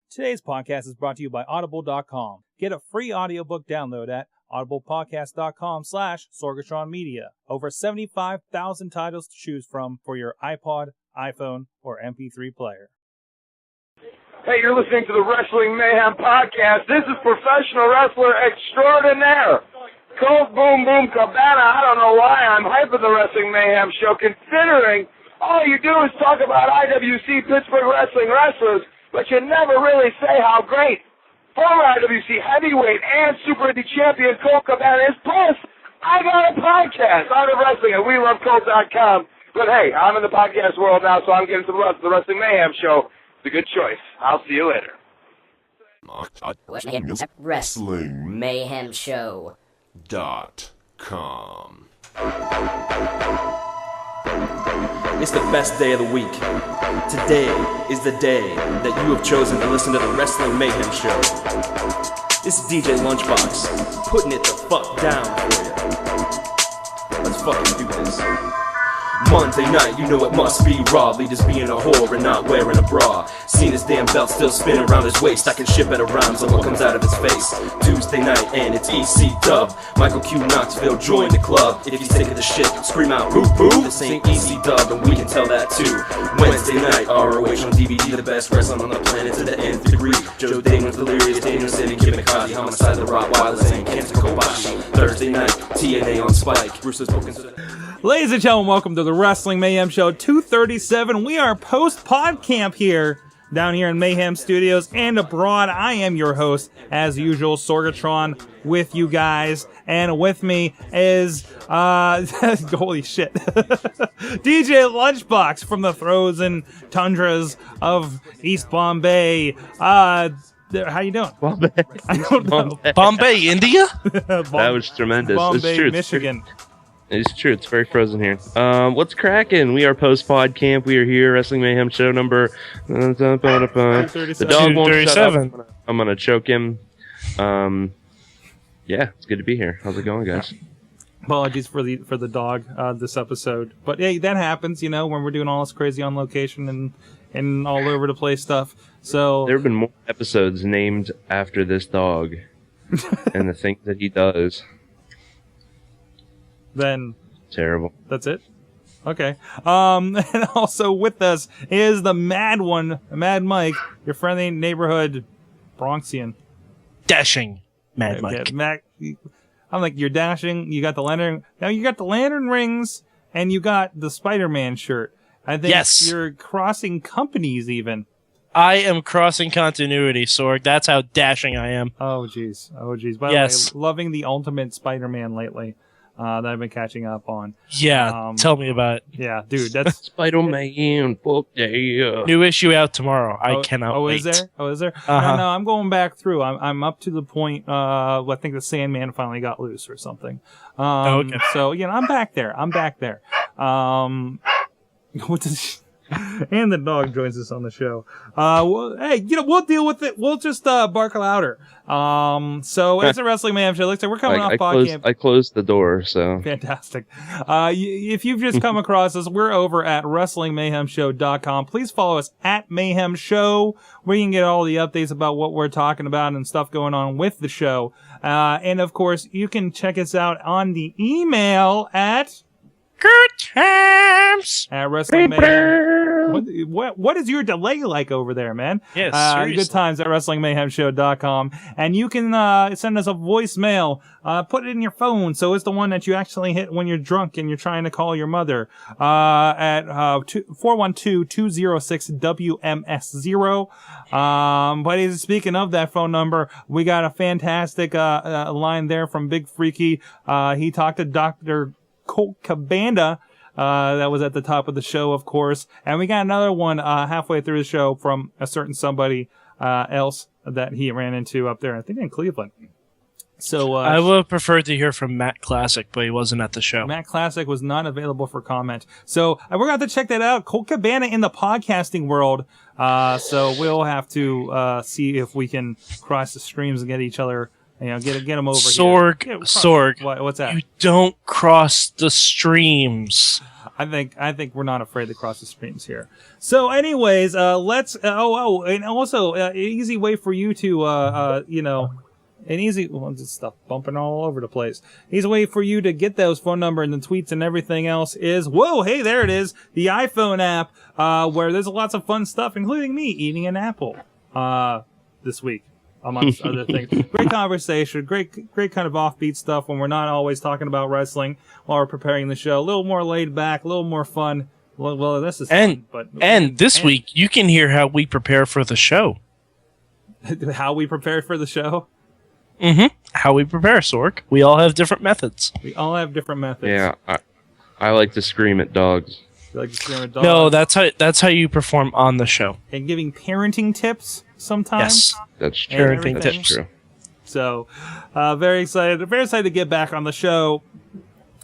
Today's podcast is brought to you by Audible.com. Get a free audiobook download at audiblepodcast.com/Sorgatron Media. Over 75,000 titles to choose from for your iPod, iPhone, or MP3 player. Hey, you're listening to the Wrestling Mayhem podcast. This is professional wrestler extraordinaire, Colt Boom Boom Cabana. I don't know why I'm hyping the Wrestling Mayhem show, considering all you do is talk about IWC Pittsburgh Wrestling wrestlers, but you never really say how great former IWC heavyweight and Super Indie champion Colt Cabana is. Plus, I got a podcast on the wrestling at WeLoveColt.com. But hey, I'm in the podcast world now, so I'm getting some love to the Wrestling Mayhem show. It's a good choice. I'll see you later. Wrestling Mayhem Show.com. It's the best day of the week. Today is the day that you have chosen to listen to the Wrestling Mayhem Show. This is DJLunchbox, putting it the fuck down for you. Let's fucking do this. Monday night, you know it must be raw. Leaders being a whore and not wearing a bra. Seeing his damn belt still spinning around his waist. I can shit better rhymes on what comes out of his face. Tuesday night and it's EC Dub. Michael Q Knoxville joined the club. If you're sick of the shit, scream out boo boo. This ain't EC Dub and we can tell that too. Wednesday night, ROH on DVD. The best wrestling on the planet to the nth degree. Joe Damon's delirious, Daniel City, Kid McCarthy, Homicide, the Rottweilers, and Kenta Kobashi. Thursday night, TNA on Spike. Bruce's spoken to the... Ladies and gentlemen, welcome to the Wrestling Mayhem Show 237. We are post-pod camp here, down here in Mayhem Studios and abroad. I am your host, as usual, Sorgatron, with you guys. And with me is, holy shit, DJLunchbox from the frozen tundras of East Bombay. How you doing? Bombay. I don't know. Bombay, India? That was tremendous. Bombay, it's true. Michigan. It's true. It's very frozen here. What's cracking? We are post-pod camp. We are here. Wrestling Mayhem Show number... The dog won't shut up. I'm going to choke him. Yeah, it's good to be here. How's it going, guys? Apologies for the dog this episode. But yeah, that happens, you know, when we're doing all this crazy on location and all over the place stuff. So there have been more episodes named after this dog and the things that he does. Then terrible. That's it? Okay. And also with us is the Mad One, Mad Mike, your friendly neighborhood Bronxian. Dashing Mad Mike. I'm like, you're dashing, you got the lantern. Now you got the lantern rings and you got the Spider-Man shirt. I think you're crossing companies even. I am crossing continuity, Sorg. That's how dashing I am. Oh, jeez. By the way, loving the Ultimate Spider-Man lately. That I've been catching up on. Yeah, tell me about it. Yeah, dude, that's Spider-Man. Fuck yeah. New issue out tomorrow. I cannot wait. Is there? Uh-huh. No, I'm going back through. I'm up to the point. I think the Sandman finally got loose or something. Okay. So I'm back there. What does? And the dog joins us on the show. Hey, we'll deal with it. We'll just bark louder. So it's a Wrestling Mayhem Show. Looks like we're coming off podcast. I closed the door, so fantastic. If you've just come across us, we're over at WrestlingMayhemShow.com. Please follow us at Mayhem Show, where you can get all the updates about what we're talking about and stuff going on with the show. And of course, you can check us out on the email at Good times at Wrestling Mayhem. What is your delay like over there, man? Yes, good times at WrestlingMayhemShow.com. And you can send us a voicemail. Put it in your phone, so it's the one that you actually hit when you're drunk and you're trying to call your mother. At 412-206-WMS0. But speaking of that phone number, we got a fantastic line there from Big Freaky. He talked to Dr. Colt Cabana, that was at the top of the show, of course. And we got another one halfway through the show from a certain somebody else that he ran into up there, I think in Cleveland. So I would have preferred to hear from Matt Classic, but he wasn't at the show. Matt Classic was not available for comment. So we're going to have to check that out. Colt Cabana in the podcasting world. So we'll have to see if we can cross the streams and get each other Get him over Sorg, here. Sorg. What's that? You don't cross the streams. I think we're not afraid to cross the streams here. So, anyways, let's. And also, an easy way for you to, just stuff bumping all over the place. Easy way for you to get those phone number and the tweets and everything else is, hey, there it is, the iPhone app, where there's lots of fun stuff, including me eating an apple, this week. Amongst other things. Great conversation, great kind of offbeat stuff when we're not always talking about wrestling while we're preparing the show. A little more laid back, a little more fun. Well, this is fun, but this week you can hear how we prepare for the show. How we prepare for the show? Mm-hmm. How we prepare, Sorg. We all have different methods. Yeah, I like to scream at dogs. You like to scream at dogs? No, that's how you perform on the show. And giving parenting tips sometimes. Yes, that's true. Parenting That's tips. true. So, very excited to get back on the show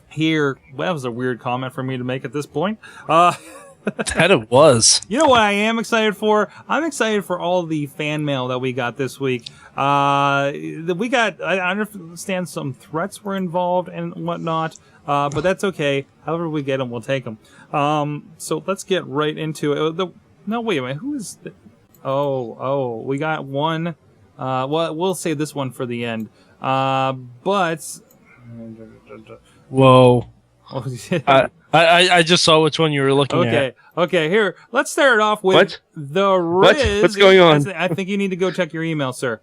here. Well, that was a weird comment for me to make at this point. That it was. You know what I am excited for? I'm excited for all the fan mail that we got this week. I understand some threats were involved and whatnot, but that's okay. However we get them, we'll take them. So let's get right into it. No, wait a minute. Who is... we got one. Well, we'll save this one for the end. But... Whoa. I just saw which one you were looking at. Okay, here. Let's start off with the Riz. What's going on? I think you need to go check your email, sir.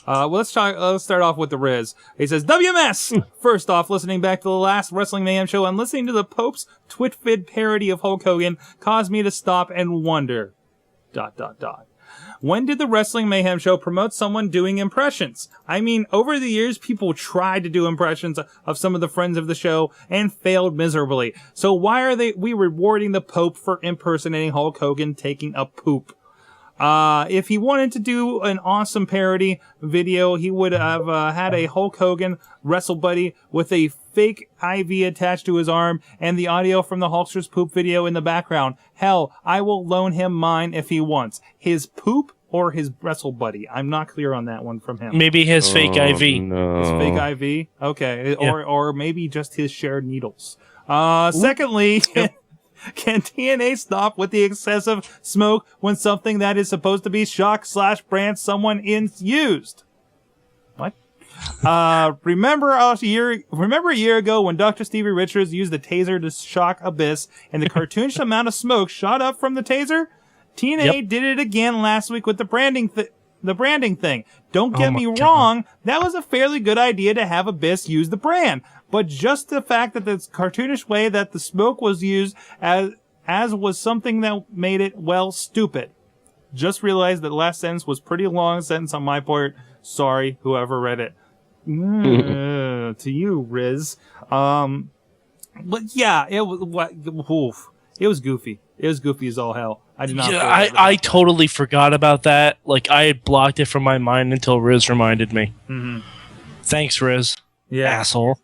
Let's start off with the Riz. He says, WMS! First off, listening back to the last Wrestling Mayhem show and listening to the Pope's TwitFid parody of Hulk Hogan caused me to stop and wonder... ... When did the Wrestling Mayhem show promote someone doing impressions? I mean, over the years, people tried to do impressions of some of the friends of the show and failed miserably. So why are we rewarding the Pope for impersonating Hulk Hogan taking a poop? If he wanted to do an awesome parody video, he would have had a Hulk Hogan wrestle buddy with a fake IV attached to his arm and the audio from the Hulkster's poop video in the background. Hell, I will loan him mine if he wants. His poop or his wrestle buddy? I'm not clear on that one from him. Maybe his fake IV. No. His fake IV? Okay. Yeah. Or maybe just his shared needles. Secondly... Can TNA stop with the excessive smoke when something that is supposed to be shock/brand someone is used? What? Remember a year ago when Dr. Stevie Richards used the taser to shock Abyss and the cartoonish amount of smoke shot up from the taser? TNA did it again last week with the branding thing. Don't get me wrong, that was a fairly good idea to have Abyss use the brand. But just the fact that the cartoonish way that the smoke was used as was something that made it, well, stupid. Just realized that last sentence was pretty long sentence on my part. Sorry, whoever read it. To you, Riz. But yeah, it was goofy. It was goofy as all hell. I did not. Yeah, I totally forgot about that. Like, I had blocked it from my mind until Riz reminded me. Mm-hmm. Thanks, Riz. Yeah. Asshole.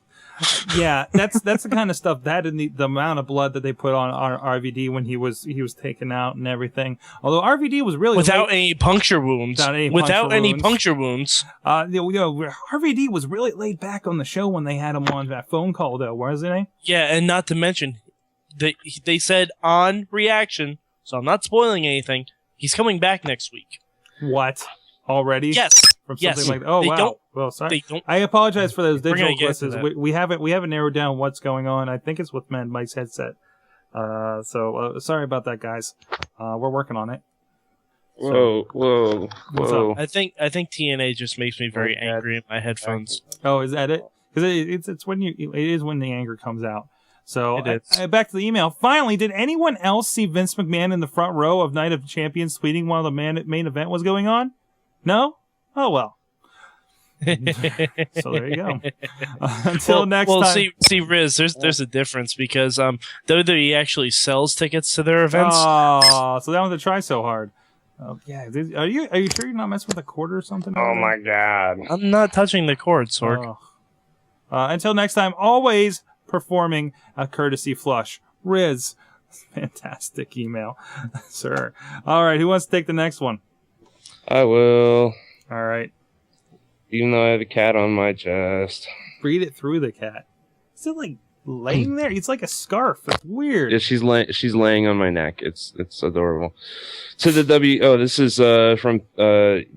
Yeah, that's the kind of stuff, that and the amount of blood that they put on RVD when he was taken out and everything. Although RVD was really without any puncture wounds. Without any puncture wounds. RVD was really laid back on the show when they had him on that phone call, though, wasn't he? Yeah, and not to mention, they said on reaction, so I'm not spoiling anything, he's coming back next week. What? Already? Yes. From something like that? Oh, they wow. Well, sorry. They don't. I apologize for those digital glitches. glitches. We haven't narrowed down what's going on. I think it's with Mike's headset. So sorry about that, guys. We're working on it. Whoa. I think TNA just makes me very angry in my headphones. Oh, is that it? Because it's when it is when the anger comes out. So back to the email. Finally, did anyone else see Vince McMahon in the front row of Night of Champions tweeting while the main event was going on? No? Oh well. So there you go. Until next time. Well, see, Riz, there's a difference because WWE actually sells tickets to their events. Oh, so they don't have to try so hard. Oh, yeah. Are you sure you're not messing with a cord or something? Oh my god. I'm not touching the cord, Sorg. Oh. Until next time, always performing a courtesy flush. Riz. Fantastic email, sir. All right, who wants to take the next one? I will. All right. even though I have a cat on my chest. Breathe it through the cat. Is it like laying there? It's like a scarf. It's weird. Yeah, she's laying on my neck. It's adorable. To the this is from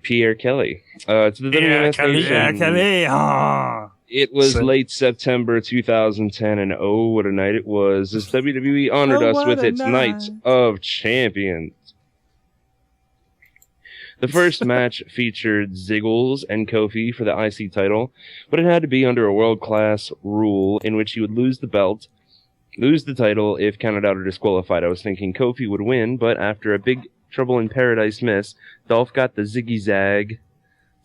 Pierre Kelly. To the WNS Nation. Kelly. It was late September 2010, and oh, what a night it was, as WWE honored us with its Night of Champions. The first match featured Ziggles and Kofi for the IC title, but it had to be under a world-class rule in which he would lose the title if counted out or disqualified. I was thinking Kofi would win, but after a big Trouble in Paradise miss, Dolph got the ziggy zag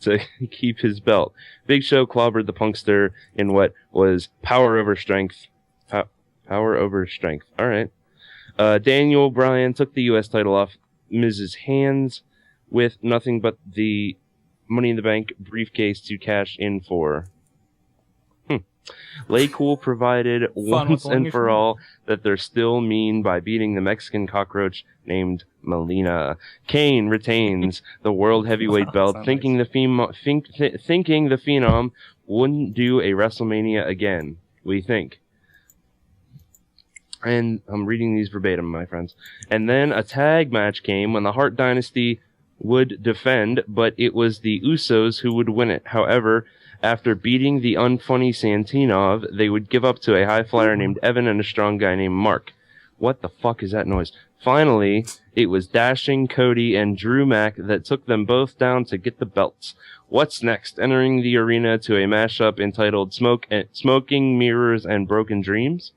to keep his belt. Big Show clobbered the Punkster in what was power over strength. Power over strength. All right. Daniel Bryan took the U.S. title off Miz's hands with nothing but the Money in the Bank briefcase to cash in for. Lay Cool provided once and for all that they're still mean by beating the Mexican cockroach named Melina. Kane retains the World Heavyweight belt, thinking the Phenom wouldn't do a WrestleMania again. We think. And I'm reading these verbatim, my friends. And then a tag match came when the Hart Dynasty would defend, but it was the Usos who would win it. However, after beating the unfunny Santinov, they would give up to a high flyer named Evan and a strong guy named Mark. What the fuck is that noise? Finally, it was Dashing Cody and Drew Mack that took them both down to get the belts. What's next? Entering the arena to a mashup entitled Smoking Mirrors and Broken Dreams?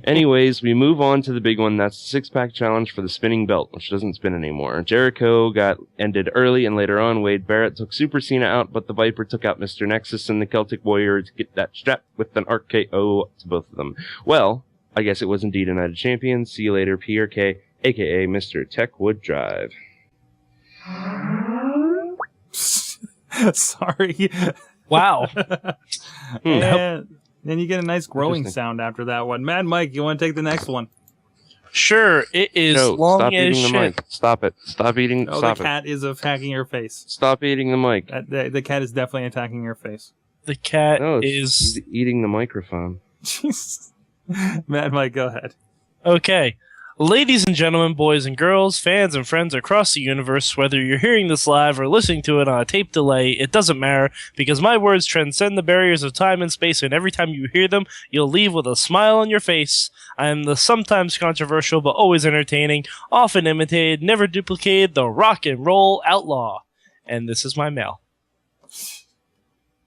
Anyways, we move on to the big one. That's the six-pack challenge for the spinning belt, which doesn't spin anymore. Jericho got ended early, and later on, Wade Barrett took Super Cena out, but the Viper took out Mr. Nexus and the Celtic Warrior to get that strap with an RKO to both of them. Well, I guess it was indeed a Night of Champions. See you later, PRK, a.k.a. Mr. Techwood Drive. Sorry. Wow. And then you get a nice growing sound after that one. Mad Mike, you want to take the next one? Sure, it is long stop as eating shit. the mic. Stop it. Stop eating. Oh, stop the cat is attacking your face. Stop eating the mic. The cat is definitely attacking your face. The cat he's eating the microphone. Jesus. Mad Mike, go ahead. Okay. Ladies and gentlemen, boys and girls, fans and friends across the universe, whether you're hearing this live or listening to it on a tape delay, it doesn't matter, because my words transcend the barriers of time and space, and every time you hear them, you'll leave with a smile on your face. I am the sometimes controversial but always entertaining, often imitated, never duplicated, the rock and roll outlaw. And this is my mail.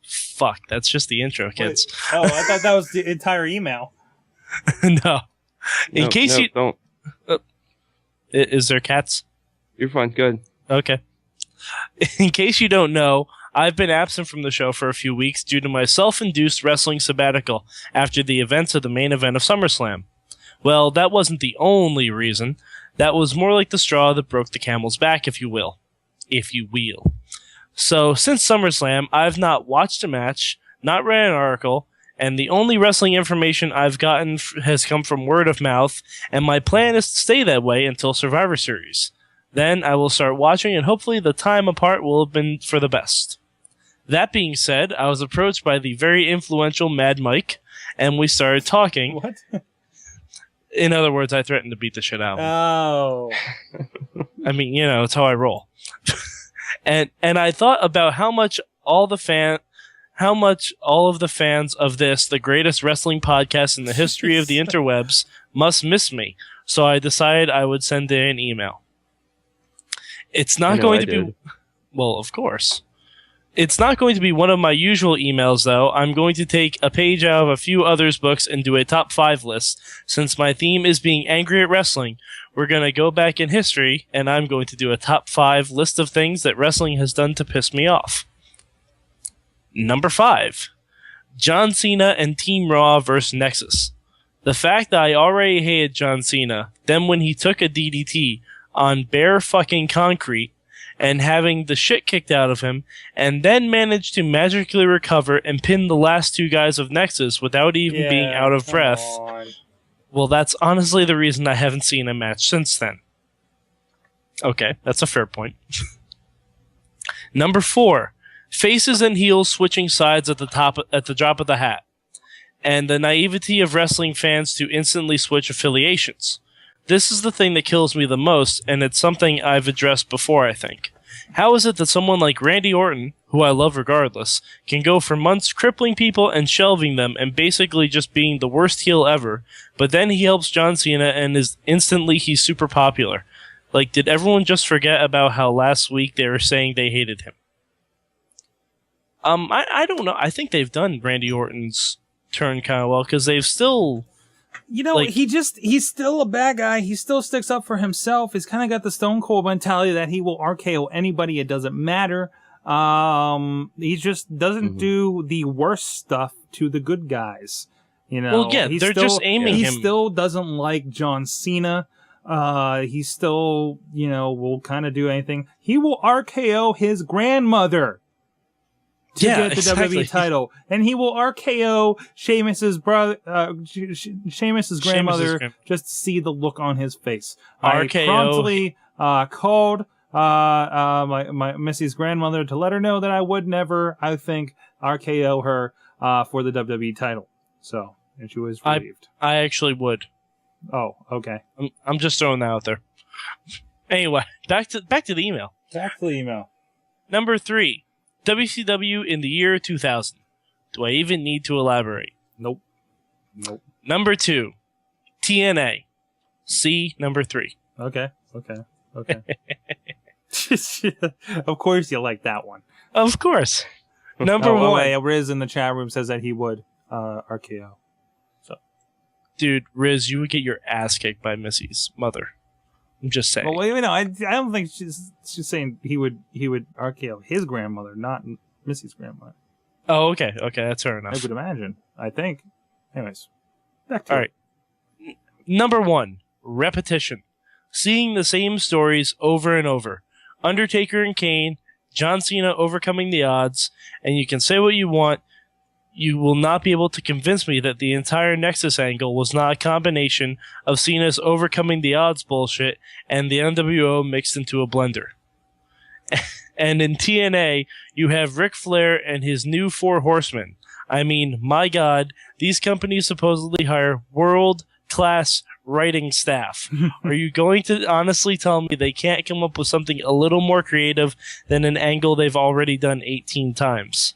Fuck, that's just the intro, kids. Wait. Oh, I thought that was the entire email. No. In case you don't. Is there cats? You're fine. Good. Okay. In case you don't know, I've been absent from the show for a few weeks due to my self-induced wrestling sabbatical after the events of the main event of SummerSlam. Well, that wasn't the only reason. That was more like the straw that broke the camel's back, if you will. If you will. So, since SummerSlam, I've not watched a match, not read an article, and the only wrestling information I've gotten has come from word of mouth, and my plan is to stay that way until Survivor Series. Then I will start watching, and hopefully the time apart will have been for the best. That being said, I was approached by the very influential Mad Mike, and we started talking. What? In other words, I threatened to beat the shit out of him. Oh. I mean, you know, it's how I roll. and I thought about how much all of the fans of this, the greatest wrestling podcast in the history of the interwebs, must miss me. So I decided I would send in an email. It's not going to be... Well, of course. It's not going to be one of my usual emails, though. I'm going to take a page out of a few others' books and do a top 5 list. Since my theme is being angry at wrestling, we're going to go back in history, and I'm going to do a top 5 list of things that wrestling has done to piss me off. Number 5. John Cena and Team Raw vs. Nexus. The fact that I already hated John Cena, then when he took a DDT on bare fucking concrete and having the shit kicked out of him, and then managed to magically recover and pin the last 2 guys of Nexus without even being out of breath. Well, that's honestly the reason I haven't seen a match since then. Okay, that's a fair point. Number 4. Faces and heels switching sides at the drop of the hat, and the naivety of wrestling fans to instantly switch affiliations. This is the thing that kills me the most, and it's something I've addressed before, I think. How is it that someone like Randy Orton, who I love regardless, can go for months crippling people and shelving them and basically just being the worst heel ever, but then he helps John Cena and he's super popular? Like, did everyone just forget about how last week they were saying they hated him? I don't know. I think they've done Randy Orton's turn kind of well, because they've still... he's still a bad guy. He still sticks up for himself. He's kind of got the Stone Cold mentality that he will RKO anybody. It doesn't matter. He just doesn't do the worst stuff to the good guys. Well, yeah, they're just aiming him. He still doesn't like John Cena. He still, will kind of do anything. He will RKO his grandmother to get the WWE title, and he will RKO Sheamus's brother, Sheamus's grandmother, just to see the look on his face. I promptly called my Missy's grandmother to let her know that I would never, I think, RKO her for the WWE title. So, and she was relieved. I actually would. Oh, okay. I'm just throwing that out there. Anyway, back to the email. Back to the email. Number 3. WCW in the year 2000. Do I even need to elaborate? Nope. Number 2. TNA. See number 3. Okay. Of course you like that one. Of course. Number 1. Riz in the chat room says that he would RKO. So, dude, Riz, you would get your ass kicked by Missy's mother. I'm just saying. Well, I don't think she's saying he would RKO his grandmother, not Missy's grandmother. Oh, okay, that's fair enough. I would imagine. I think. Anyways, back to all right. Number 1, repetition. Seeing the same stories over and over. Undertaker and Kane, John Cena overcoming the odds, and you can say what you want. You will not be able to convince me that the entire Nexus angle was not a combination of Cena's overcoming the odds bullshit and the NWO mixed into a blender. And in TNA, you have Ric Flair and his new 4 horsemen. I mean, my God, these companies supposedly hire world-class writing staff. Are you going to honestly tell me they can't come up with something a little more creative than an angle they've already done 18 times?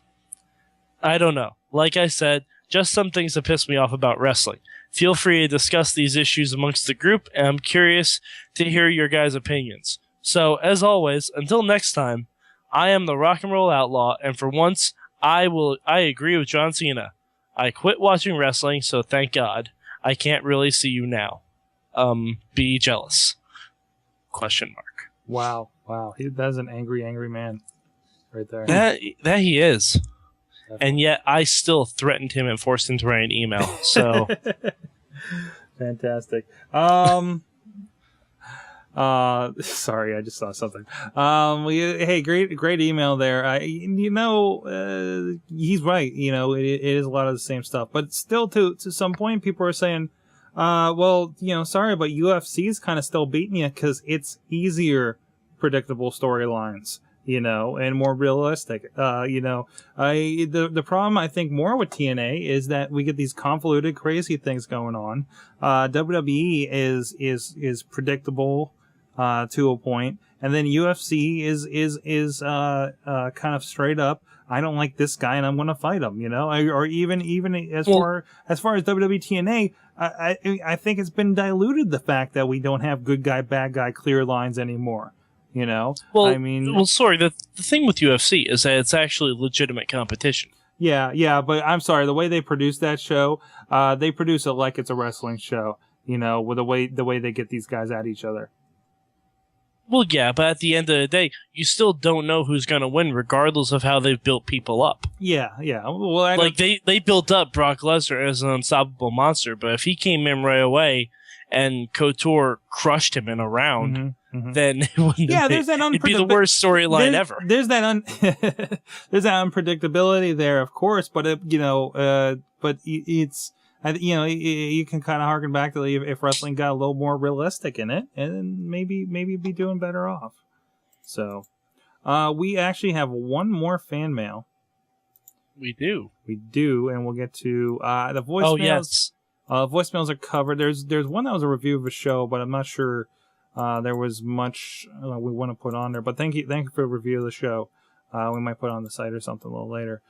I don't know. Like I said, just some things that piss me off about wrestling. Feel free to discuss these issues amongst the group, and I'm curious to hear your guys' opinions. So, as always, until next time, I am the Rock and Roll Outlaw, and for once, I agree with John Cena. I quit watching wrestling, so thank God. I can't really see you now. Be jealous. Question mark. Wow. That's an angry man right there. That he is. Definitely. And yet I still threatened him and forced him to write an email. So fantastic. Sorry, I just saw something. Hey, great email there. He's right. It is a lot of the same stuff, but still, to some point, people are saying, sorry, but UFC is kind of still beating you because it's easier, predictable storylines. And more realistic. The problem I think more with TNA is that we get these convoluted, crazy things going on. WWE is predictable to a point, and then UFC is kind of straight up. I don't like this guy, and I'm going to fight him. Or even as far as WWE TNA, I think it's been diluted the fact that we don't have good guy, bad guy, clear lines anymore. Sorry, the thing with UFC is that it's actually legitimate competition. Yeah, but I'm sorry, the way they produce that show, they produce it like it's a wrestling show, with the way they get these guys at each other. Well, yeah, but at the end of the day, you still don't know who's going to win, regardless of how they've built people up. Yeah. Well, they built up Brock Lesnar as an unstoppable monster, but if he came in right away and Couture crushed him in a round, then it wouldn't. Yeah, it'd be the worst storyline ever. There's that there's that unpredictability there, of course, but it's. You can kind of harken back to if wrestling got a little more realistic in it, and maybe be doing better off. So, We actually have one more fan mail. We do, and we'll get to the voicemails. Oh yes. Voicemails are covered. There's one that was a review of a show, but I'm not sure there was much we want to put on there. But thank you for the review of the show. We might put it on the site or something a little later.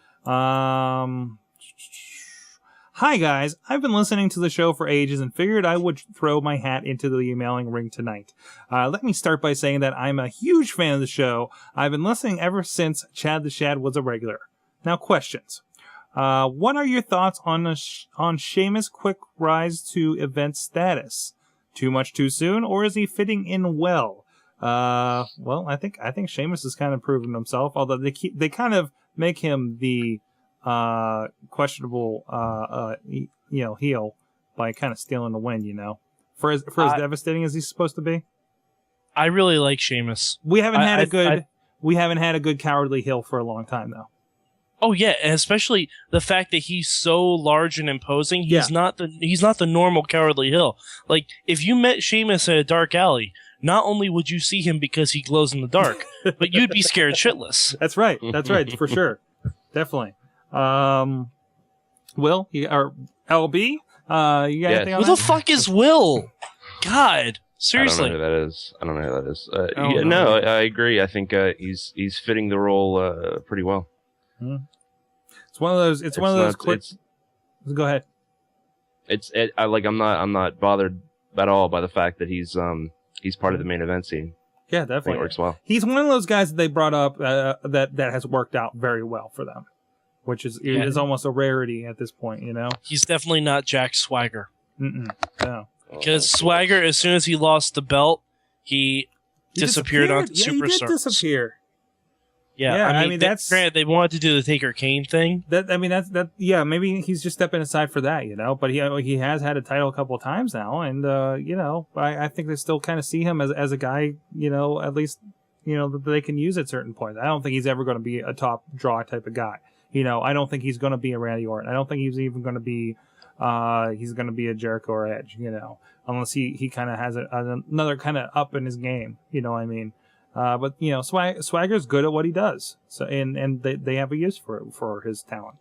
Hi guys, I've been listening to the show for ages and figured I would throw my hat into the emailing ring tonight. Let me start by saying that I'm a huge fan of the show. I've been listening ever since Chad the Shad was a regular. Now questions. What are your thoughts on Sheamus' quick rise to event status? Too much too soon, or is he fitting in well? Well, I think Sheamus has kind of proven himself, although they kind of make him the questionable heel by kind of stealing the win, for as devastating as he's supposed to be. I really like Sheamus. We haven't had a good cowardly heel for a long time though. Oh yeah, and especially the fact that he's so large and imposing. He's not the normal cowardly heel. Like if you met Sheamus in a dark alley, not only would you see him because he glows in the dark, but you'd be scared shitless. That's right, for sure, definitely. Will, or LB, you got anything on Who the fuck is Will? God, seriously. I don't know who that is. I agree. I think he's fitting the role pretty well. It's one of those. It's one of those quick. Go ahead. I'm not bothered at all by the fact that he's part of the main event scene. Yeah, definitely. It works well. He's one of those guys that they brought up that has worked out very well for them, which is almost a rarity at this point. He's definitely not Jack Swagger. No. Because Swagger, as soon as he lost the belt, he disappeared onto Superstars. He did disappear. Yeah, I mean that's granted. They wanted to do the Taker Kane thing. Yeah, maybe he's just stepping aside for that, But he has had a title a couple of times now, and I think they still kind of see him as a guy, at least that they can use at certain points. I don't think he's ever going to be a top draw type of guy. I don't think he's going to be a Randy Orton. I don't think he's even going to be a Jericho or Edge, unless he kind of has another kind of up in his game. You know what I mean? But Swagger's good at what he does. So and they have a use for his talent.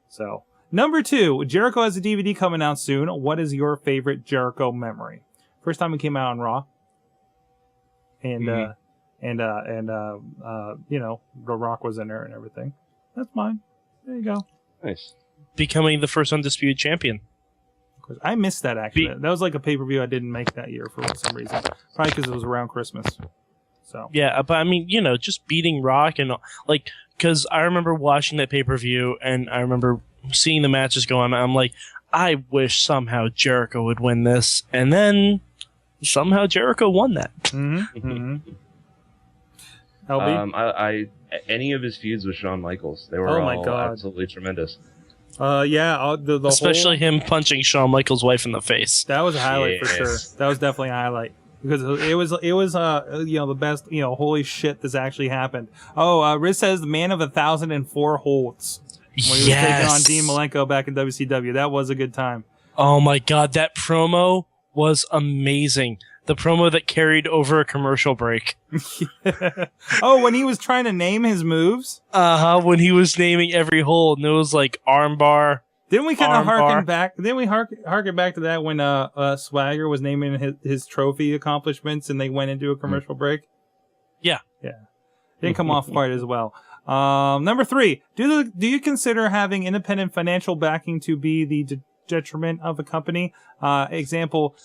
So number 2, Jericho has a DVD coming out soon. What is your favorite Jericho memory? First time he came out on Raw. And The Rock was in there and everything. That's mine. There you go. Nice. Becoming the first undisputed champion. I missed that actually. That was like a pay-per-view I didn't make that year for some reason. Probably because it was around Christmas. So yeah, but I mean, just beating Rock and because I remember watching that pay-per-view and I remember seeing the matches go on. I'm like, I wish somehow Jericho would win this, and then somehow Jericho won that. Mm-hmm. LB? Any of his feuds with Shawn Michaels, they were absolutely tremendous. Especially him punching Shawn Michaels' wife in the face. That was a highlight for sure. That was definitely a highlight. Because it was the best, holy shit, this actually happened. Oh, Riz says the man of 1,004 holds. When he was taking on Dean Malenko back in WCW. That was a good time. Oh my god, that promo was amazing. The promo that carried over a commercial break. Oh, when he was trying to name his moves? When he was naming every hold, and it was like armbar. Didn't we kind of harken back? Didn't we harken back to that when Swagger was naming his trophy accomplishments and they went into a commercial break? Yeah. Didn't come off quite as well. Number 3, do you consider having independent financial backing to be the detriment of a company? Example,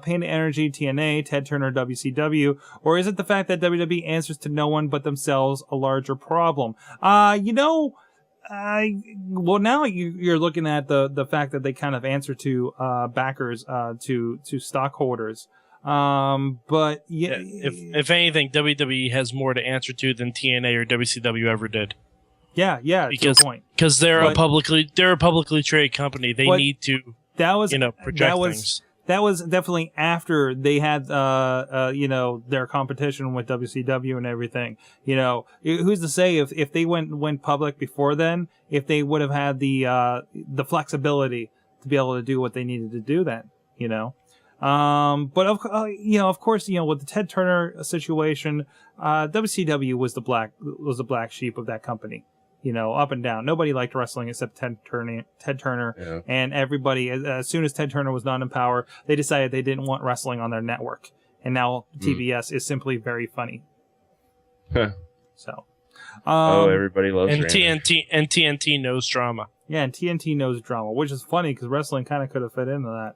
Pain Energy, TNA, Ted Turner, WCW, or is it the fact that WWE answers to no one but themselves a larger problem? Well, now you're looking at the fact that they kind of answer to backers, to stockholders. But yeah, if anything, WWE has more to answer to than TNA or WCW ever did. Yeah, to a point. Because they're a publicly traded company. They need to project things. That was definitely after they had their competition with WCW and everything. Who's to say if they went public before then, if they would have had the flexibility to be able to do what they needed to do then. But of course, with the Ted Turner situation, WCW was the black sheep of that company. Up and down. Nobody liked wrestling except Ted Turner. Yeah. And everybody, as soon as Ted Turner was not in power, they decided they didn't want wrestling on their network. And now TBS is simply very funny. Huh. So. Everybody loves and Randy. TNT knows drama. Yeah, and TNT knows drama, which is funny because wrestling kind of could have fit into that.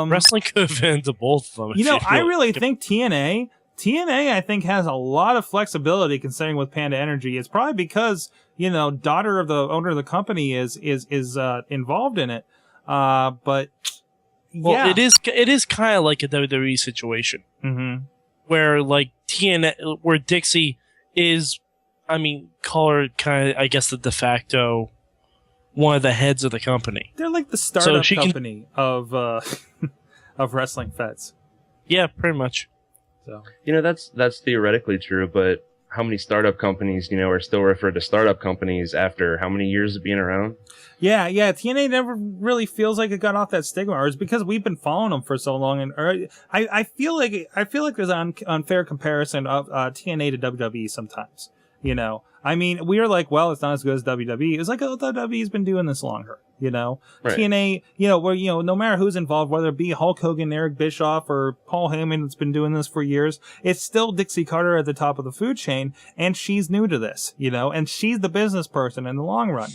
Wrestling could have fit into both of them. I really think TNA, I think, has a lot of flexibility considering with Panda Energy. It's probably because, daughter of the owner of the company is involved in it. But yeah. Well, it is kind of like a WWE situation. Mm-hmm. Where like TNA, where Dixie is, call her kind of, I guess, the de facto one of the heads of the company. They're like the startup company of wrestling feds. Yeah, pretty much. So that's theoretically true, but how many startup companies, are still referred to startup companies after how many years of being around? Yeah. TNA never really feels like it got off that stigma, or it's because we've been following them for so long. And I feel like there's an unfair comparison of TNA to WWE sometimes. We are like, well, it's not as good as WWE. It's like, WWE's been doing this longer. Right. TNA, where, no matter who's involved, whether it be Hulk Hogan, Eric Bischoff, or Paul Heyman that's been doing this for years, it's still Dixie Carter at the top of the food chain, and she's new to this, and she's the business person in the long run.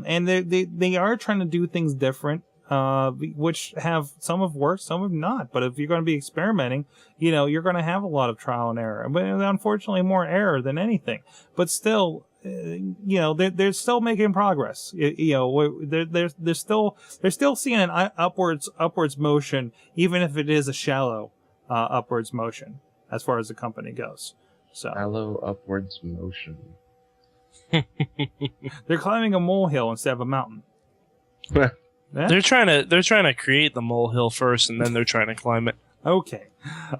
And they are trying to do things different, which some have worked, some have not. But if you're going to be experimenting, you're going to have a lot of trial and error, but unfortunately more error than anything, but still, they're still making progress. They're still seeing an upwards motion, even if it is a shallow, upwards motion as far as the company goes. So shallow upwards motion. They're climbing a molehill instead of a mountain. Yeah? They're trying to create the molehill first, and then they're trying to climb it. Okay.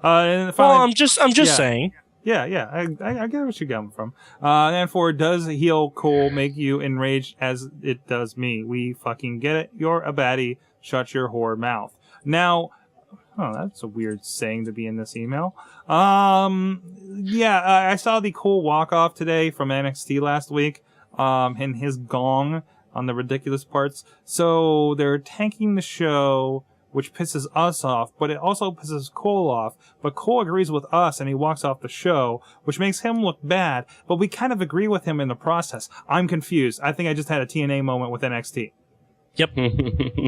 And finally, I'm just saying. Yeah. I get what you're coming from. And for does heel Cole make you enraged as it does me? We fucking get it. You're a baddie. Shut your whore mouth. Now, that's a weird saying to be in this email. I saw the Cole walk-off today from NXT last week, and his gong on the ridiculous parts. So they're tanking the show, which pisses us off, but it also pisses Cole off. But Cole agrees with us, and he walks off the show, which makes him look bad, but we kind of agree with him in the process. I'm confused. I think I just had a TNA moment with NXT. Yep.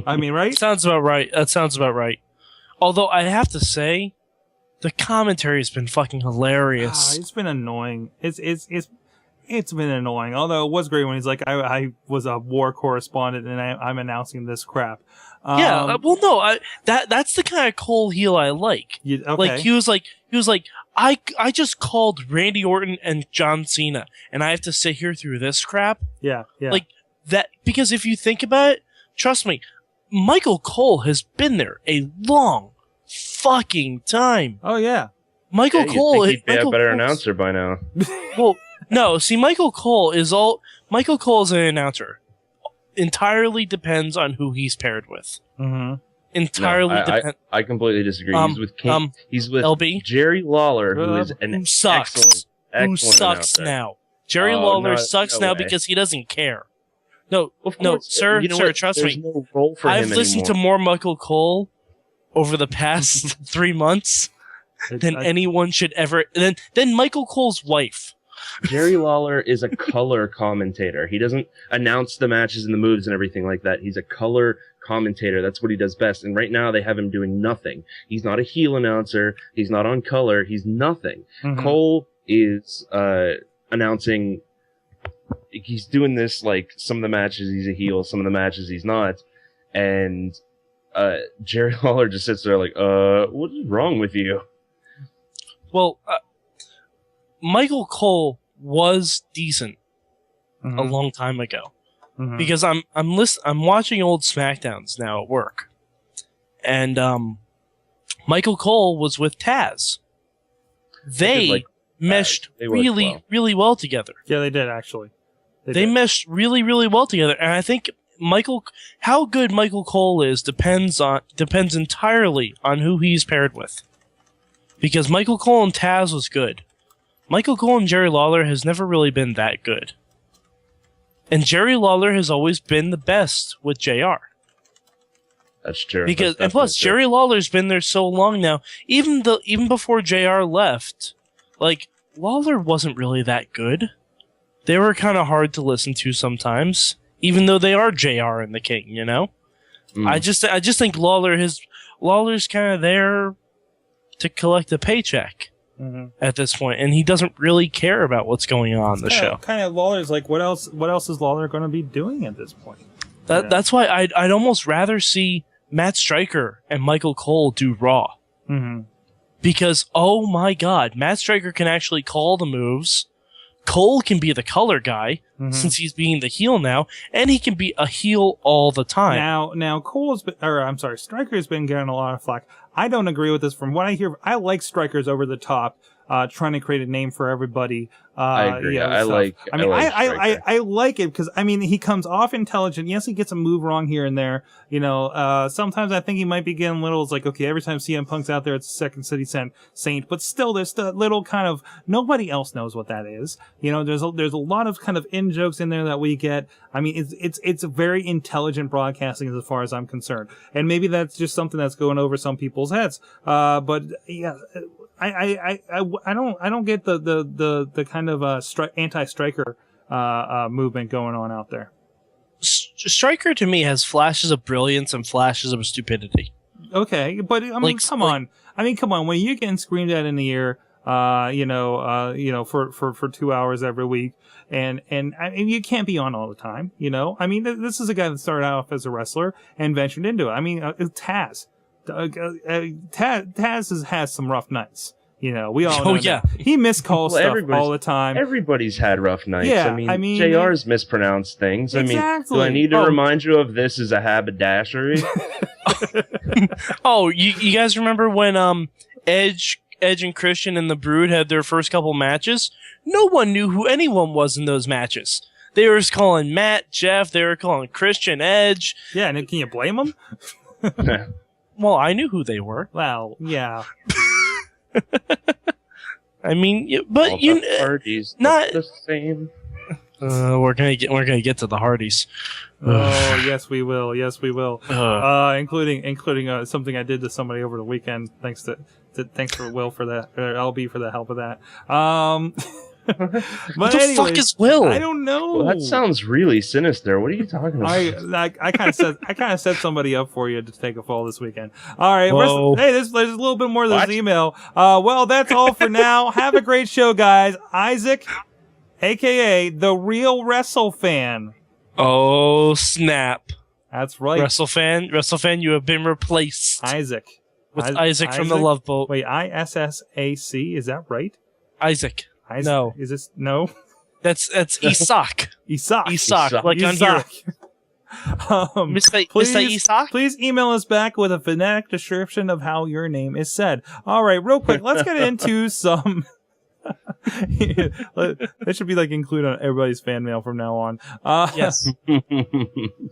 Right? Sounds about right. That sounds about right. Although I have to say, the commentary has been fucking hilarious. It's been annoying. It's been annoying. Although it was great when he's like, I was a war correspondent and I'm announcing this crap. That's the kind of Cole heel I like. Okay. Like he was like, I just called Randy Orton and John Cena, and I have to sit here through this crap. Yeah. Like that, because if you think about it, trust me, Michael Cole has been there a long fucking time. Oh yeah, Michael Cole. He'd be a better announcer by now. Well, no. See, Michael Cole is an announcer. Entirely depends on who he's paired with. Mm-hmm. Entirely depends. I completely disagree. He's with King. He's with LB? Jerry Lawler, who is who sucks. Excellent who sucks announcer. now? Jerry Lawler sucks now because he doesn't care. No, sir, trust me. No role for I've him listened to more Michael Cole over the past 3 months than anyone should ever. Than Michael Cole's wife. Jerry Lawler is a color commentator. He doesn't announce the matches and the moves and everything like that. He's a color commentator. That's what he does best. And right now they have him doing nothing. He's not a heel announcer. He's not on color. He's nothing. Mm-hmm. Cole is announcing. He's doing this, like, some of the matches he's a heel, some of the matches he's not. And Jerry Lawler just sits there like, what is wrong with you? Well, Michael Cole was decent a long time ago. Mm-hmm. Because I'm watching old SmackDowns now at work. And Michael Cole was with Taz. They meshed really well together. Yeah, they did, actually. They meshed really, really well together. And I think how good Michael Cole is depends entirely on who he's paired with. Because Michael Cole and Taz was good. Michael Cole and Jerry Lawler has never really been that good. And Jerry Lawler has always been the best with JR. That's true. And plus, Jerry Lawler's been there so long now. Even before JR left, like, Lawler wasn't really that good. They were kind of hard to listen to sometimes, even though they are JR and the King, you know? I just think Lawler's kind of there to collect a paycheck at this point, and he doesn't really care about what's going on in the show. Kind of Lawler's like, what else is Lawler going to be doing at this point? That's why I'd almost rather see Matt Stryker and Michael Cole do Raw. Because, oh my god, Matt Stryker can actually call the moves. Cole can be the color guy, since he's being the heel now, and he can be a heel all the time. Now Stryker has been getting a lot of flack. I don't agree with this. From what I hear, I like Stryker's over the top, trying to create a name for everybody. I agree. I like it because he comes off intelligent. Yes, he gets a move wrong here and there. Sometimes I think he might be getting little. It's like, okay, every time CM Punk's out there, it's a Second City Saint, but still, there's the little kind of nobody else knows what that is. There's a lot of kind of in jokes in there that we get. It's a very intelligent broadcasting as far as I'm concerned, and maybe that's just something that's going over some people's heads. But yeah. I don't get the kind of anti-Striker movement going on out there. Stryker to me has flashes of brilliance and flashes of stupidity. Okay, but come on. When you're getting screamed at in the ear, for 2 hours every week, and you can't be on all the time. This is a guy that started off as a wrestler and ventured into it. Taz. Taz has some rough nights. We all know that. He miscalls stuff all the time. Everybody's had rough nights. Yeah, JR's mispronounced things. Exactly. Do I need to remind you of this as a haberdashery? You guys remember when Edge and Christian and the Brood had their first couple matches? No one knew who anyone was in those matches. They were just calling Matt, Jeff. They were calling Christian Edge. Yeah, and can you blame them? Well, I knew who they were. Well, yeah. Hardys not the same. We're gonna get to the Hardys. Oh, yes, we will. Yes, we will. Including something I did to somebody over the weekend. Thanks for Will for that. Or LB for the help of that. What the fuck is Will? I don't know. Well, that sounds really sinister. What are you talking about? I kind of set somebody up for you to take a fall this weekend. All right. There's a little bit more to this email. Well, that's all for now. Have a great show, guys. Isaac, aka the Real Wrestle Fan. Oh snap! That's right. Wrestle fan, you have been replaced. Isaac. With Isaac from the Love Boat. Wait, ISSAC, is that right? Isaac. No. Is this no? That's Isak. Isak. Like on here. Mr. Isak? Please email us back with a phonetic description of how your name is said. All right, real quick, let's get into some. That should be included on everybody's fan mail from now on. Yes.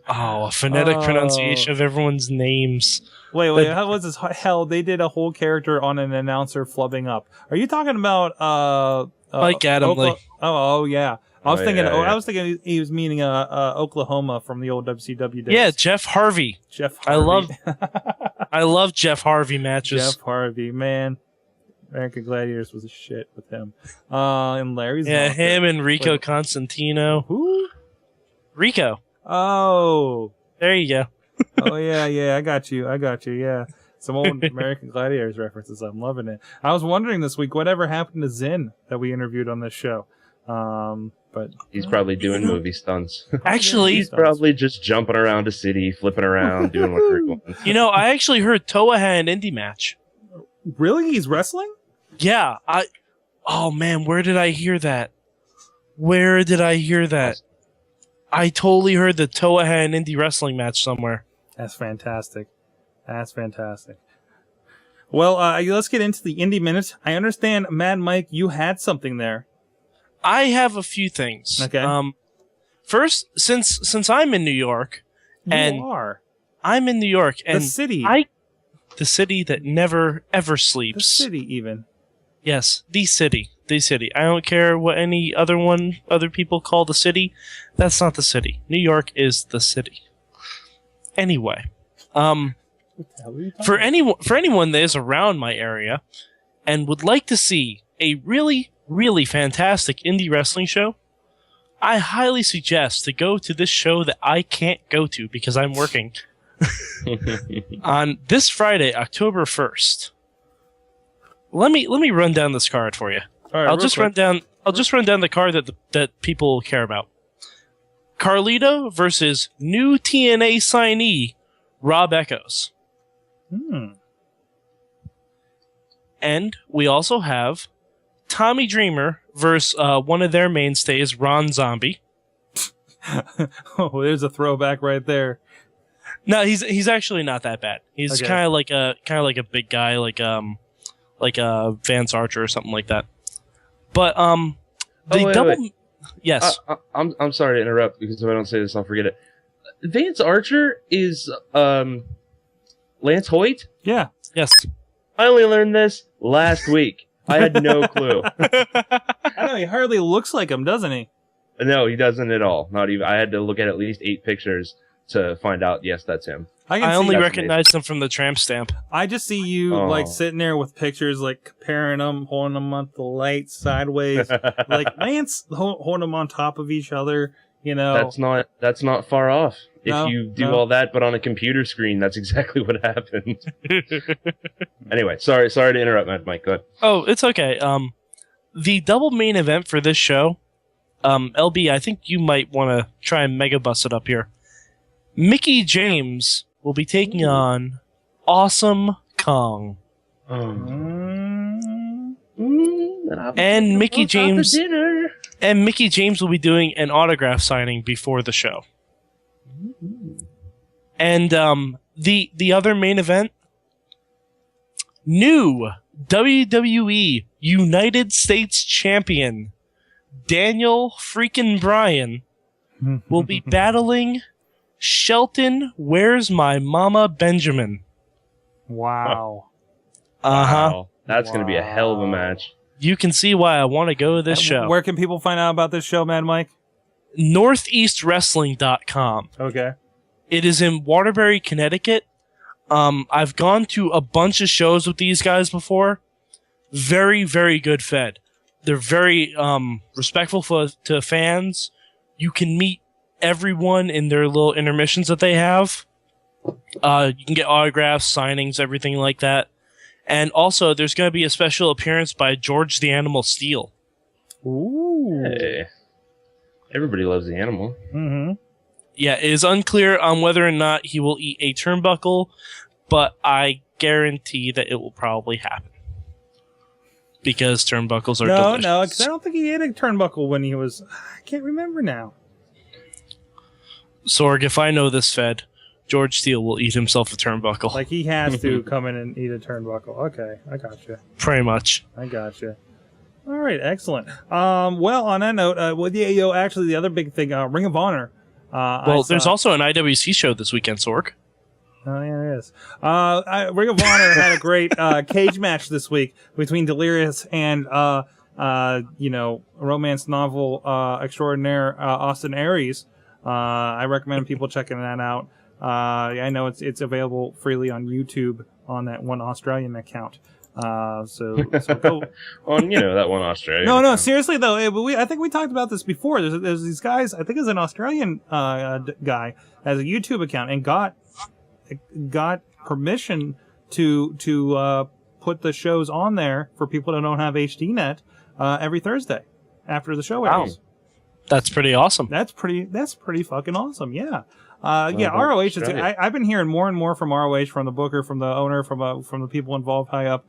A phonetic pronunciation of everyone's names. Wait, how was this? Hell, they did a whole character on an announcer flubbing up. Are you talking about Mike Adamley? Oh yeah. I was thinking he was meaning Oklahoma from the old WCW days. Yeah, Jeff Harvey. I love Jeff Harvey matches. Jeff Harvey, man. American Gladiators was a shit with him. And Larry's him and Rico Constantino. Who? Rico. Oh. There you go. Oh yeah, I got you, yeah. Some old American Gladiators references. I'm loving it. I was wondering this week, whatever happened to Zinn that we interviewed on this show? But he's probably doing movie stunts. Actually, he's probably just jumping around a city, flipping around, doing what they're going. I actually heard Toa had an indie match. Really? He's wrestling? Yeah. Oh man, where did I hear that? I totally heard that Toa had an indie wrestling match somewhere. That's fantastic. Well, let's get into the indie minute. I understand, Mad Mike, you had something there. I have a few things. Okay. First, since I'm in New York, You are. I'm in New York, and the city. The city that never ever The sleeps. city, even. Yes, the city. The city. I don't care what any other people call the city. That's not the city. New York is the city. Anyway, for anyone that is around my area and would like to see a really, really fantastic indie wrestling show, I highly suggest to go to this show that I can't go to because I'm working on this Friday, October 1st. Let me run down this card for you. All right, I'll just run down the card that people care about. Carlito versus new TNA signee Rob Echoes. And we also have Tommy Dreamer versus one of their mainstays, Ron Zombie. Oh, there's a throwback right there. No, he's actually not that bad. He's Okay. kind of like a big guy, like Vance Archer or something like that. But wait. Yes. I'm sorry to interrupt because if I don't say this, I'll forget it. Vance Archer is Lance Hoyt? Yeah. Yes. I only learned this last week. I had no clue. I know, he hardly looks like him, doesn't he? No, he doesn't at all. Not even. I had to look at least 8 pictures to find out. Yes, that's him. I only that's recognized him from the tramp stamp. I just see you like sitting there with pictures, like comparing them, holding them up the light sideways, like Lance holding them on top of each other. You know, that's not far off. No, If you do all that, but on a computer screen, that's exactly what happened. Anyway, sorry to interrupt, Mike. Go ahead. Oh, it's okay. The double main event for this show, LB, I think you might want to try and mega bust it up here. Mickey James will be taking on Awesome Kong. And Mickey James will be doing an autograph signing before the show. And the other main event, new WWE United States Champion Daniel freaking Bryan will be battling Shelton Where's My Mama Benjamin. wow. Wow. That's going to be a hell of a match. You can see why I want to go to this show. Where can people find out about this show, Mad Mike? NortheastWrestling.com. Okay. It is in Waterbury, Connecticut. I've gone to a bunch of shows with these guys before. Very, very good fed. They're very respectful to fans. You can meet everyone in their little intermissions that they have. You can get autographs, signings, everything like that. And also, there's going to be a special appearance by George the Animal Steele. Ooh. Hey. Everybody loves the animal. Mm-hmm. Yeah, it is unclear on whether or not he will eat a turnbuckle, but I guarantee that it will probably happen. Because turnbuckles are delicious. No, because I don't think he ate a turnbuckle when he was... I can't remember now. Sorg, if I know this fed, George Steele will eat himself a turnbuckle. Like, he has to come in and eat a turnbuckle. Okay, I gotcha. Pretty much. I gotcha. All right, excellent. Well, on that note, actually, the other big thing, Ring of Honor. There's also an IWC show this weekend, Sorg. Oh, yeah, it is. Ring of Honor had a great cage match this week between Delirious and, romance novel extraordinaire Austin Aries. I recommend people checking that out. I know it's available freely on YouTube on that one Australian account. So go on, that one Australian. No, seriously though, I think we talked about this before. There's these guys. I think it's an Australian guy has a YouTube account and got permission to put the shows on there for people that don't have HDNet every Thursday after the show airs. That's pretty awesome. That's pretty fucking awesome. Yeah. ROH is. I've been hearing more and more from ROH, from the booker, from the owner, from the people involved high up.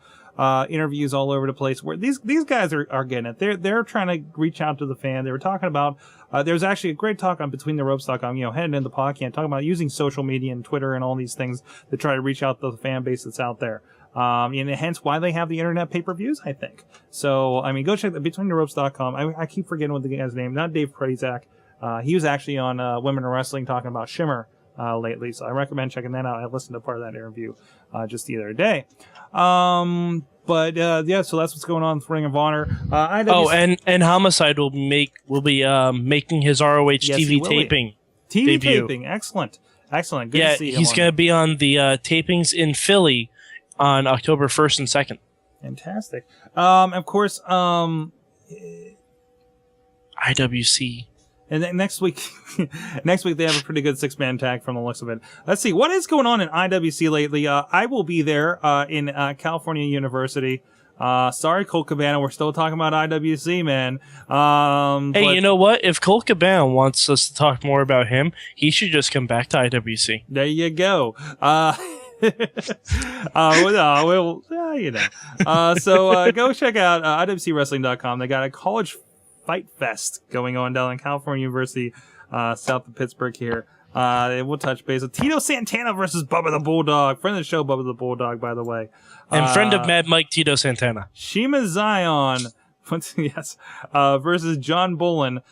Interviews all over the place where these guys are getting it. They're trying to reach out to the fan. They were talking about. There's actually a great talk on BetweenTheRopes.com. Heading into the podcast, talking about using social media and Twitter and all these things to try to reach out to the fan base that's out there. And hence why they have the internet pay-per-views, I think. So, go check BetweenTheRopes.com. I keep forgetting what the guy's name. Not Dave Prazak. He was actually on Women in Wrestling talking about Shimmer lately. So I recommend checking that out. I listened to part of that interview just the other day. But yeah, so that's what's going on with Ring of Honor. And Homicide will be making his ROH TV taping. TV debut. taping, excellent. Good to see him. He's going to be on the tapings in Philly on October 1st and 2nd. Fantastic. Of course, IWC. And then next week they have a pretty good 6-man tag from the looks of it. Let's see what is going on in IWC lately. I will be there in California University. Sorry, Colt Cabana, we're still talking about IWC, man. Hey, you know what? If Colt Cabana wants us to talk more about him, he should just come back to IWC. There you go. So go check out IWCWrestling.com. They got a college fight fest going on down in California University, south of Pittsburgh here. We'll touch base with Tito Santana versus Bubba the Bulldog. Friend of the show, Bubba the Bulldog, by the way. And friend of Mad Mike, Tito Santana. Shima Zion, yes, versus John Bolin.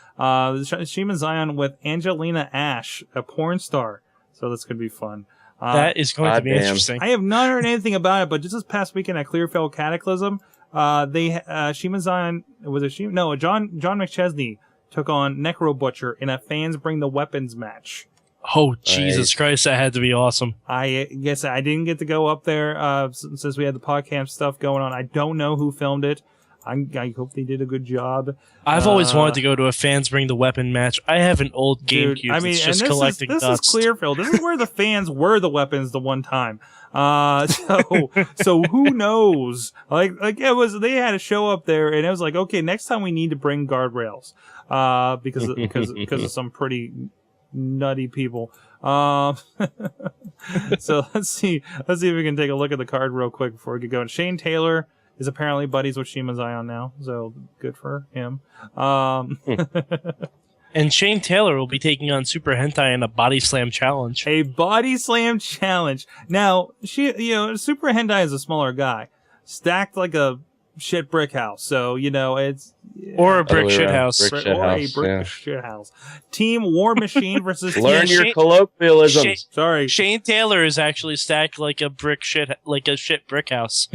Shima Zion with Angelina Ash, a porn star. So that's going to be fun. That is going to be interesting. I have not heard anything about it, but just this past weekend at Clearfield Cataclysm, Shima Zion, John McChesney took on Necro Butcher in a Fans Bring the Weapons match. Oh, Jesus Christ, that had to be awesome. I guess I didn't get to go up there since we had the podcast stuff going on. I don't know who filmed it. I hope they did a good job. I've always wanted to go to a Fans Bring the Weapon match. I have an old GameCube that's just collecting dust. This is Clearfield. This is where the fans were the weapons the one time. So who knows? Like it was. They had a show up there, and it was like, okay, next time we need to bring guardrails, because of some pretty nutty people. So let's see if we can take a look at the card real quick before we get going. Shane Taylor is apparently buddies with Shima Zion now, so good for him. And Shane Taylor will be taking on Super Hentai in a body slam challenge. A body slam challenge. Now, Super Hentai is a smaller guy, stacked like a shit brick house. So it's or a brick shit house, shit house. Team War Machine versus learn your colloquialisms. Sorry, Shane Taylor is actually stacked like a shit brick house.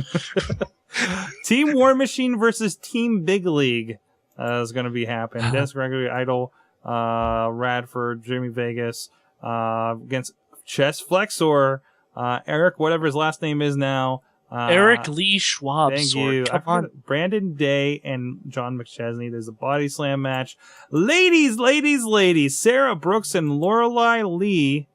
Team War Machine versus Team Big League is going to be happening. Dennis Gregory, Idol, Radford, Jimmy Vegas against Chess Flexor, Eric, whatever his last name is now. Eric Lee Schwab. Thank you. Come on. Brandon Day and John McChesney. There's a body slam match. Ladies. Sarah Brooks and Lorelei Lee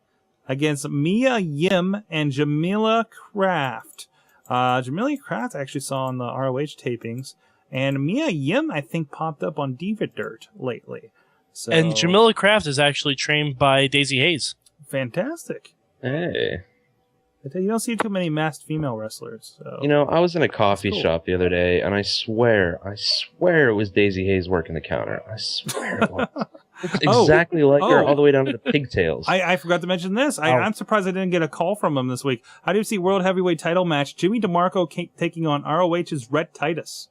against Mia Yim and Jamila Kraft. Jamila Kraft I actually saw on the ROH tapings, and Mia Yim I think popped up on Diva Dirt lately. So, and Jamila Kraft is actually trained by Daisy Hayes. Fantastic. Hey. You don't see too many masked female wrestlers. So. I was in a coffee shop the other day, and I swear it was Daisy Hayes working the counter. I swear it was. It's exactly like her, all the way down to the pigtails. I forgot to mention this. I'm surprised I didn't get a call from him this week. I do see World Heavyweight title match. Jimmy DeMarco taking on ROH's Rhett Titus.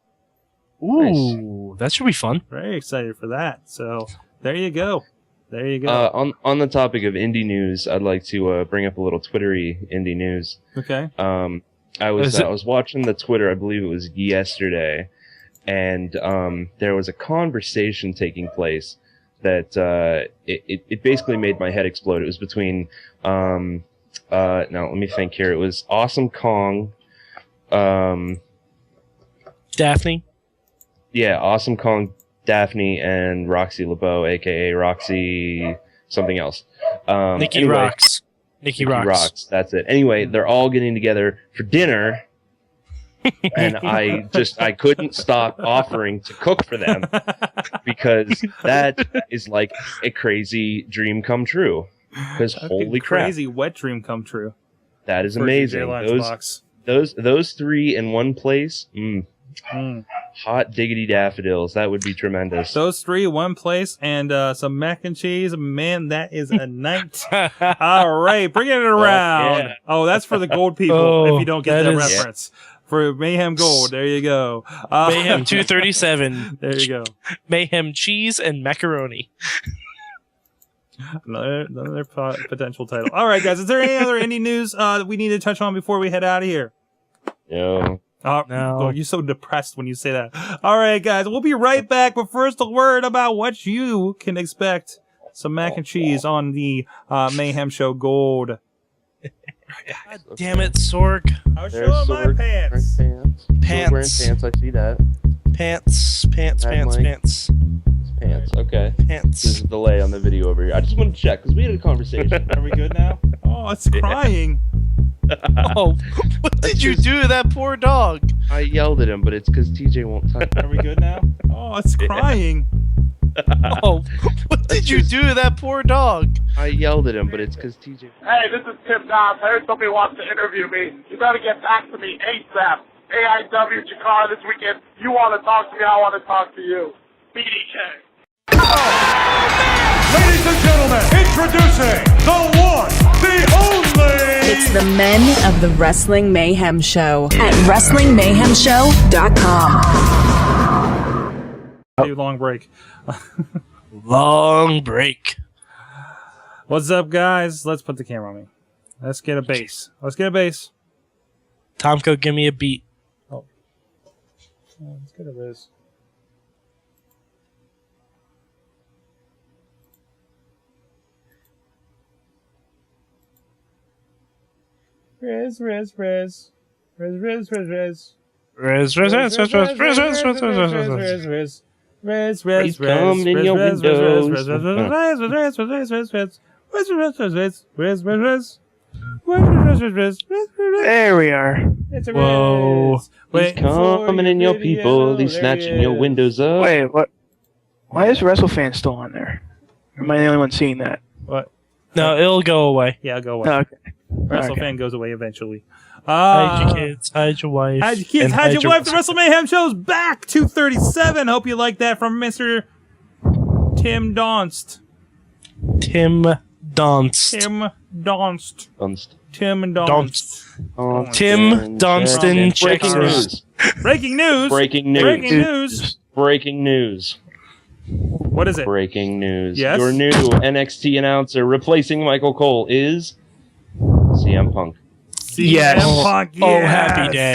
Ooh, That should be fun. Very excited for that. So there you go. On the topic of indie news, I'd like to bring up a little Twittery indie news. Okay. I was watching the Twitter, I believe it was yesterday, and there was a conversation taking place that it basically made my head explode. It was between now let me think here. It was Awesome Kong, Daphne. Yeah, Awesome Kong, Daphne, and Roxy LeBeau, aka Roxy something else. Nikki Rocks. Nikki Rocks. That's it. Anyway, they're all getting together for dinner. And I couldn't stop offering to cook for them because that is like a crazy dream come true. Because holy crap, crazy wet dream come true. That is amazing. Those three in one place. Hot diggity daffodils. That would be tremendous. Those three, one place, and some mac and cheese. Man, that is a night. All right, bringing it around. Yeah. Oh, that's for the gold people, if you don't get that reference. Yeah. For Mayhem Gold, there you go. Mayhem 237. There you go. Mayhem cheese and macaroni. Another potential title. All right, guys. Is there any other indie news that we need to touch on before we head out of here? No. No. Oh, you're so depressed when you say that. All right, guys. We'll be right back. But first, a word about what you can expect. Some mac and cheese on the Mayhem Show Gold. God damn it, Sorg. I was showing my pants. Pants. Wearing pants. I see that. Pants. Okay. Pants. There's a delay on the video over here. I just want to check because we had a conversation. Are we good now? Oh, it's crying. Oh, what did you do to that poor dog? I yelled at him, but it's because TJ won't touch. Are we good now? Oh, it's crying. Oh, what did you do to that poor dog? I yelled at him, but it's because TJ. Hey, this is Tim Dobbs. I heard somebody wants to interview me. You better get back to me ASAP. AIW Jakarta this weekend. You want to talk to me, I want to talk to you. BDK. Ladies and gentlemen, introducing the one, the only. It's the men of the Wrestling Mayhem Show at WrestlingMayhemShow.com. Long break. Long break. What's up, guys? Let's put the camera on me. Let's get a bass. Tomko, give me a beat. Let's get a Riz. Riz. There we are. Whoa. He's coming in your people. He's snatching your windows up. Wait, what? Why is WrestleFan still on there? Or am I the only one seeing that? What? No, it'll go away. Yeah, go away. Oh, okay. WrestleFan goes away eventually. Hide your kids, hide your wife. Hide your kids, and hide your wife. The Wrestle Mayhem Show's back. 237. Hope you like that from Mr. Tim Donst. Tim Donst. Tim Dunstan checks Breaking news. Breaking news. Breaking news. What is it? Breaking news. Yes? Your new NXT announcer replacing Michael Cole is CM Punk. Yes. Punk, yes. Oh, happy day.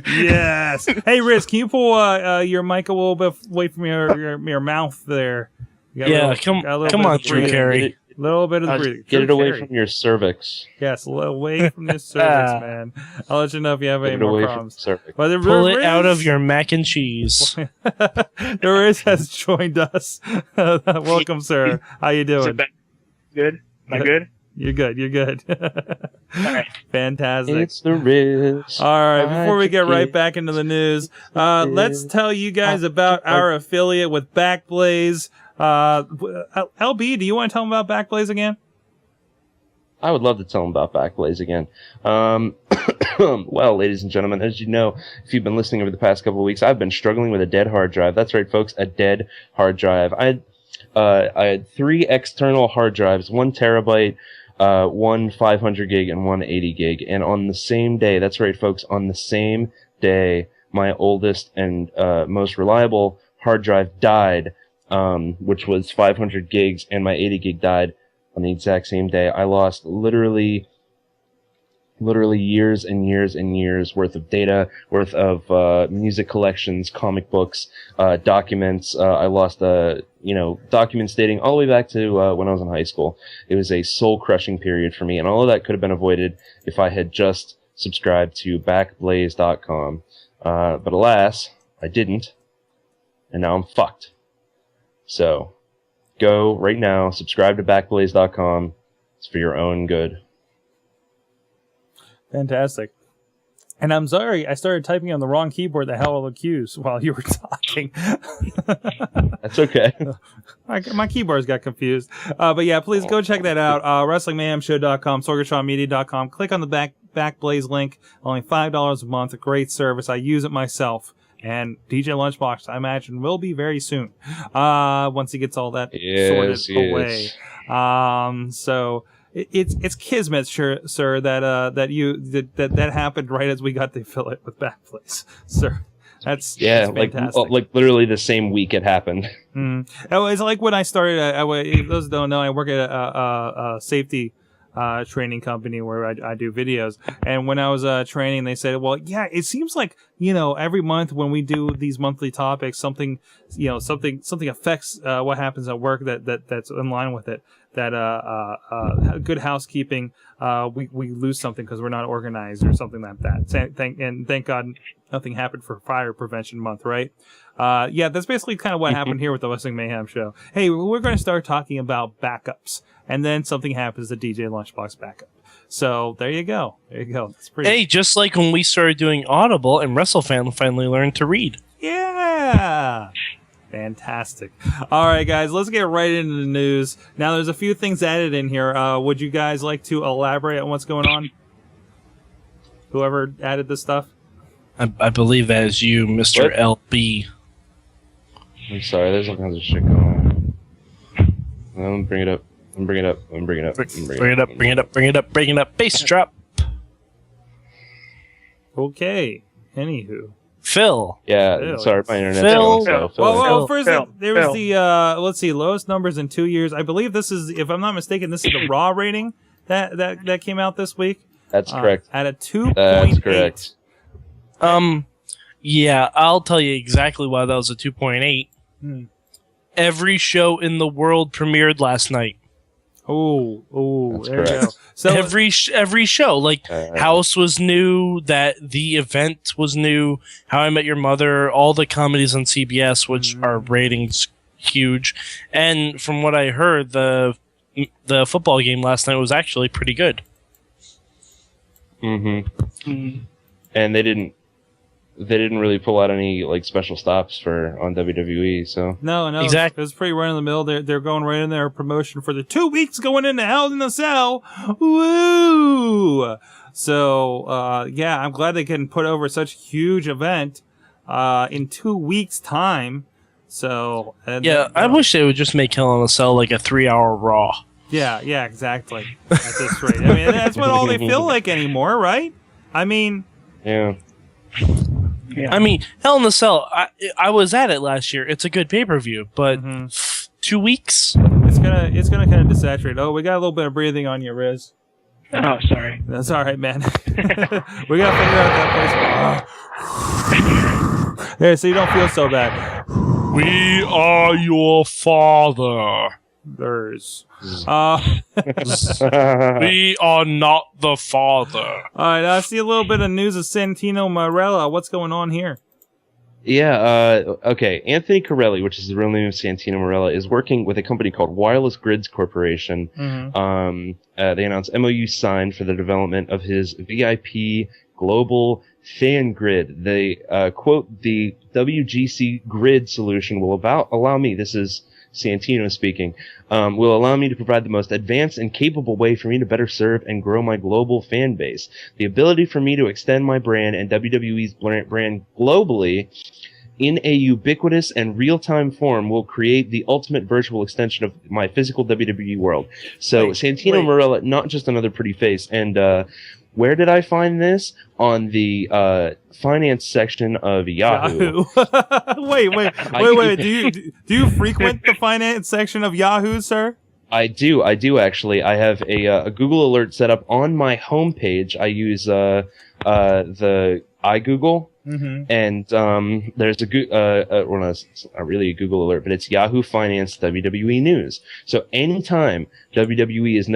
Yes. Hey, Riz, can you pull your mic a little bit away from your mouth there? Yeah, come on, Drew Carey. A little bit of breathing. Get it away from your cervix. Yes, away from your cervix, man. I'll let you know if you have any more problems. Pull it out of your mac and cheese. Riz has joined us. Welcome, sir. How you doing? Good? Am I good? You're good. All right. Fantastic. It's the Riz. All right. Before we get right back into the news, let's tell you guys about our affiliate with Backblaze. LB, do you want to tell them about Backblaze again? I would love to tell them about Backblaze again. Well, ladies and gentlemen, as you know, if you've been listening over the past couple of weeks, I've been struggling with a dead hard drive. That's right, folks, a dead hard drive. I had 3 external hard drives, 1 terabyte, 1 500 gig, and 1 80 gig. And on the same day, that's right, folks, on the same day, my oldest and most reliable hard drive died, which was 500 gigs, and my 80 gig died on the exact same day. I lost literally years and years and years worth of data, worth of music collections, comic books, documents. I lost documents dating all the way back to when I was in high school. It was a soul-crushing period for me, and all of that could have been avoided if I had just subscribed to Backblaze.com. But alas, I didn't, and now I'm fucked. So, go right now, subscribe to Backblaze.com. It's for your own good. Fantastic. And I'm sorry, I started typing on the wrong keyboard, the hell of the cues, while you were talking. That's okay. My keyboards got confused. But yeah, please go check that out. WrestlingMayhemShow.com, SorgatronMedia.com. Click on the Backblaze link. Only $5 a month. A great service. I use it myself. And DJ Lunchbox, I imagine, will be very soon. Once he gets all that sorted away. So it's kismet, sir, that happened right as we got the affiliate with Backblaze, sir. That's like fantastic. like literally the same week it happened. Oh, it's like when I started. If those don't know, I work at a safety training company where I do videos. And when I was training, they said, well, yeah, it seems like, every month when we do these monthly topics, something affects what happens at work that's in line with it. That good housekeeping, we lose something because we're not organized or something like that. Thank God nothing happened for Fire Prevention Month, right? Yeah, that's basically kind of what happened here with the Wrestling Mayhem show. Hey, we're going to start talking about backups, and then something happens to DJ Lunchbox backup. So there you go. It's pretty. Hey, just like when we started doing Audible and WrestleFan finally learned to read. Yeah. Fantastic. All right, guys, let's get right into the news. Now, there's a few things added in here. Would you guys like to elaborate on what's going on? Whoever added this stuff? I believe that is you, Mr. What? LB. I'm sorry, there's all kinds of shit going on. Bring it up. Bring it up. Bass drop. Okay. Anywho. Phil. Yeah, Phil. sorry, my internet's Phil. going slow. Well, first, there was Phil. the, let's see, lowest numbers in 2 years. I believe this is, if I'm not mistaken, this is the Raw rating that came out this week. That's correct. At a 2.8. That's correct. Yeah, I'll tell you exactly why that was a 2.8. Every show in the world premiered last night. Oh, That's there you go. correct. So every show, like House was new, that the event was new, How I Met Your Mother, all the comedies on CBS, which are ratings huge, and from what I heard, the football game last night was actually pretty good. And they didn't really pull out any like special stops on WWE. So no, exactly. It was pretty right in the middle. They're going right in there promotion for the 2 weeks going into Hell in a Cell. Woo! So yeah, I'm glad they can put over such a huge event in 2 weeks' time. So I wish they would just make Hell in a Cell like a 3-hour Raw. Yeah, exactly. At this rate, I mean, that's what all they feel like anymore, right? I mean, yeah. I mean, Hell in a Cell, I was at it last year. It's a good pay-per-view, but 2 weeks? It's gonna kind of desaturate. Oh, we got a little bit of breathing on you, Riz. Oh, sorry. That's all right, man. We gotta figure out that place. There, so you don't feel so bad. We are your father. There's. We are not the father. All right, I see a little bit of news of Santino Marella. What's going on here? Yeah, okay. Anthony Corelli, which is the real name of Santino Marella, is working with a company called Wireless Grids Corporation. They announced MOU signed for the development of his VIP global fan grid. They, quote, the WGC grid solution will allow me, this is Santino speaking, will allow me to provide the most advanced and capable way for me to better serve and grow my global fan base. The ability for me to extend my brand and WWE's brand globally in a ubiquitous and real-time form will create the ultimate virtual extension of my physical WWE world. So Santino Marella, not just another pretty face. And where did I find this? On the finance section of Yahoo. Wait. Do you frequent the finance section of Yahoo, sir? I do actually. I have a Google alert set up on my homepage. I use the iGoogle. And there's it's not really a Google alert, but it's Yahoo Finance WWE News. So anytime WWE is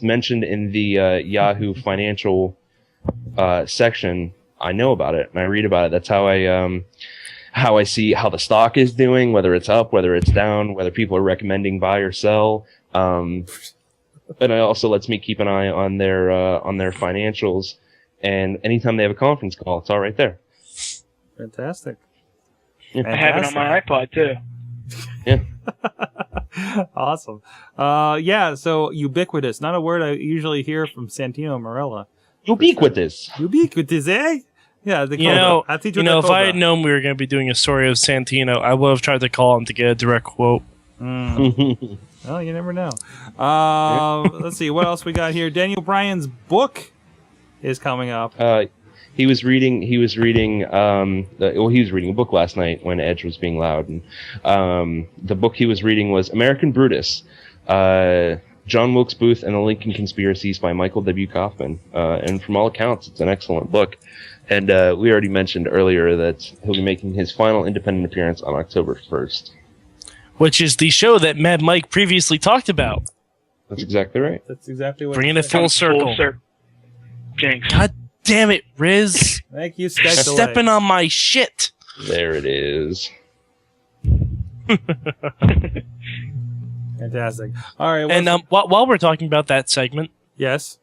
mentioned in the Yahoo Financial section, I know about it and I read about it. That's how I see how the stock is doing, whether it's up, whether it's down, whether people are recommending buy or sell. And it also lets me keep an eye on their financials. And anytime they have a conference call, it's all right there. Fantastic. I have it on my iPod, too. Yeah. Awesome. Yeah, so ubiquitous. Not a word I usually hear from Santino Marella. Ubiquitous, eh? Yeah, if I had known we were going to be doing a story of Santino, I would have tried to call him to get a direct quote. Well, you never know. Let's see, what else we got here? Daniel Bryan's book is coming up. He was reading. He was reading a book last night when Edge was being loud, and the book he was reading was American Brutus, John Wilkes Booth and the Lincoln Conspiracies by Michael W. Kaufman. And from all accounts, it's an excellent book. And we already mentioned earlier that he'll be making his final independent appearance on October 1st. Which is the show that Mad Mike previously talked about. That's exactly right. That's exactly what. Bringing it full circle. Jinx. God damn it, Riz. Thank you, Skype Stepping on my shit. There it is. Fantastic. All right. And while we're talking about that segment, yes,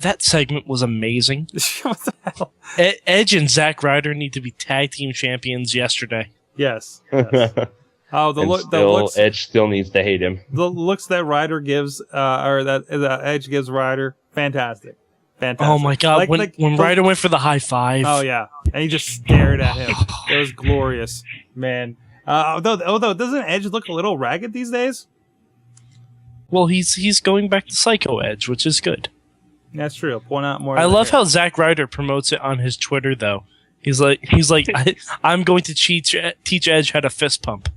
that segment was amazing. what the hell? Edge and Zack Ryder need to be tag team champions yesterday. Yes. Oh, the looks. Edge still needs to hate him. The looks that Ryder gives, or that Edge gives Ryder, fantastic. Oh my God! When Ryder went for the high five. Oh yeah, and he just stared at him. It was glorious, man. Although doesn't Edge look a little ragged these days? Well, he's going back to Psycho Edge, which is good. That's true. Point out more. I love how Zack Ryder promotes it on his Twitter, though. He's like, I'm going to teach Edge how to fist pump.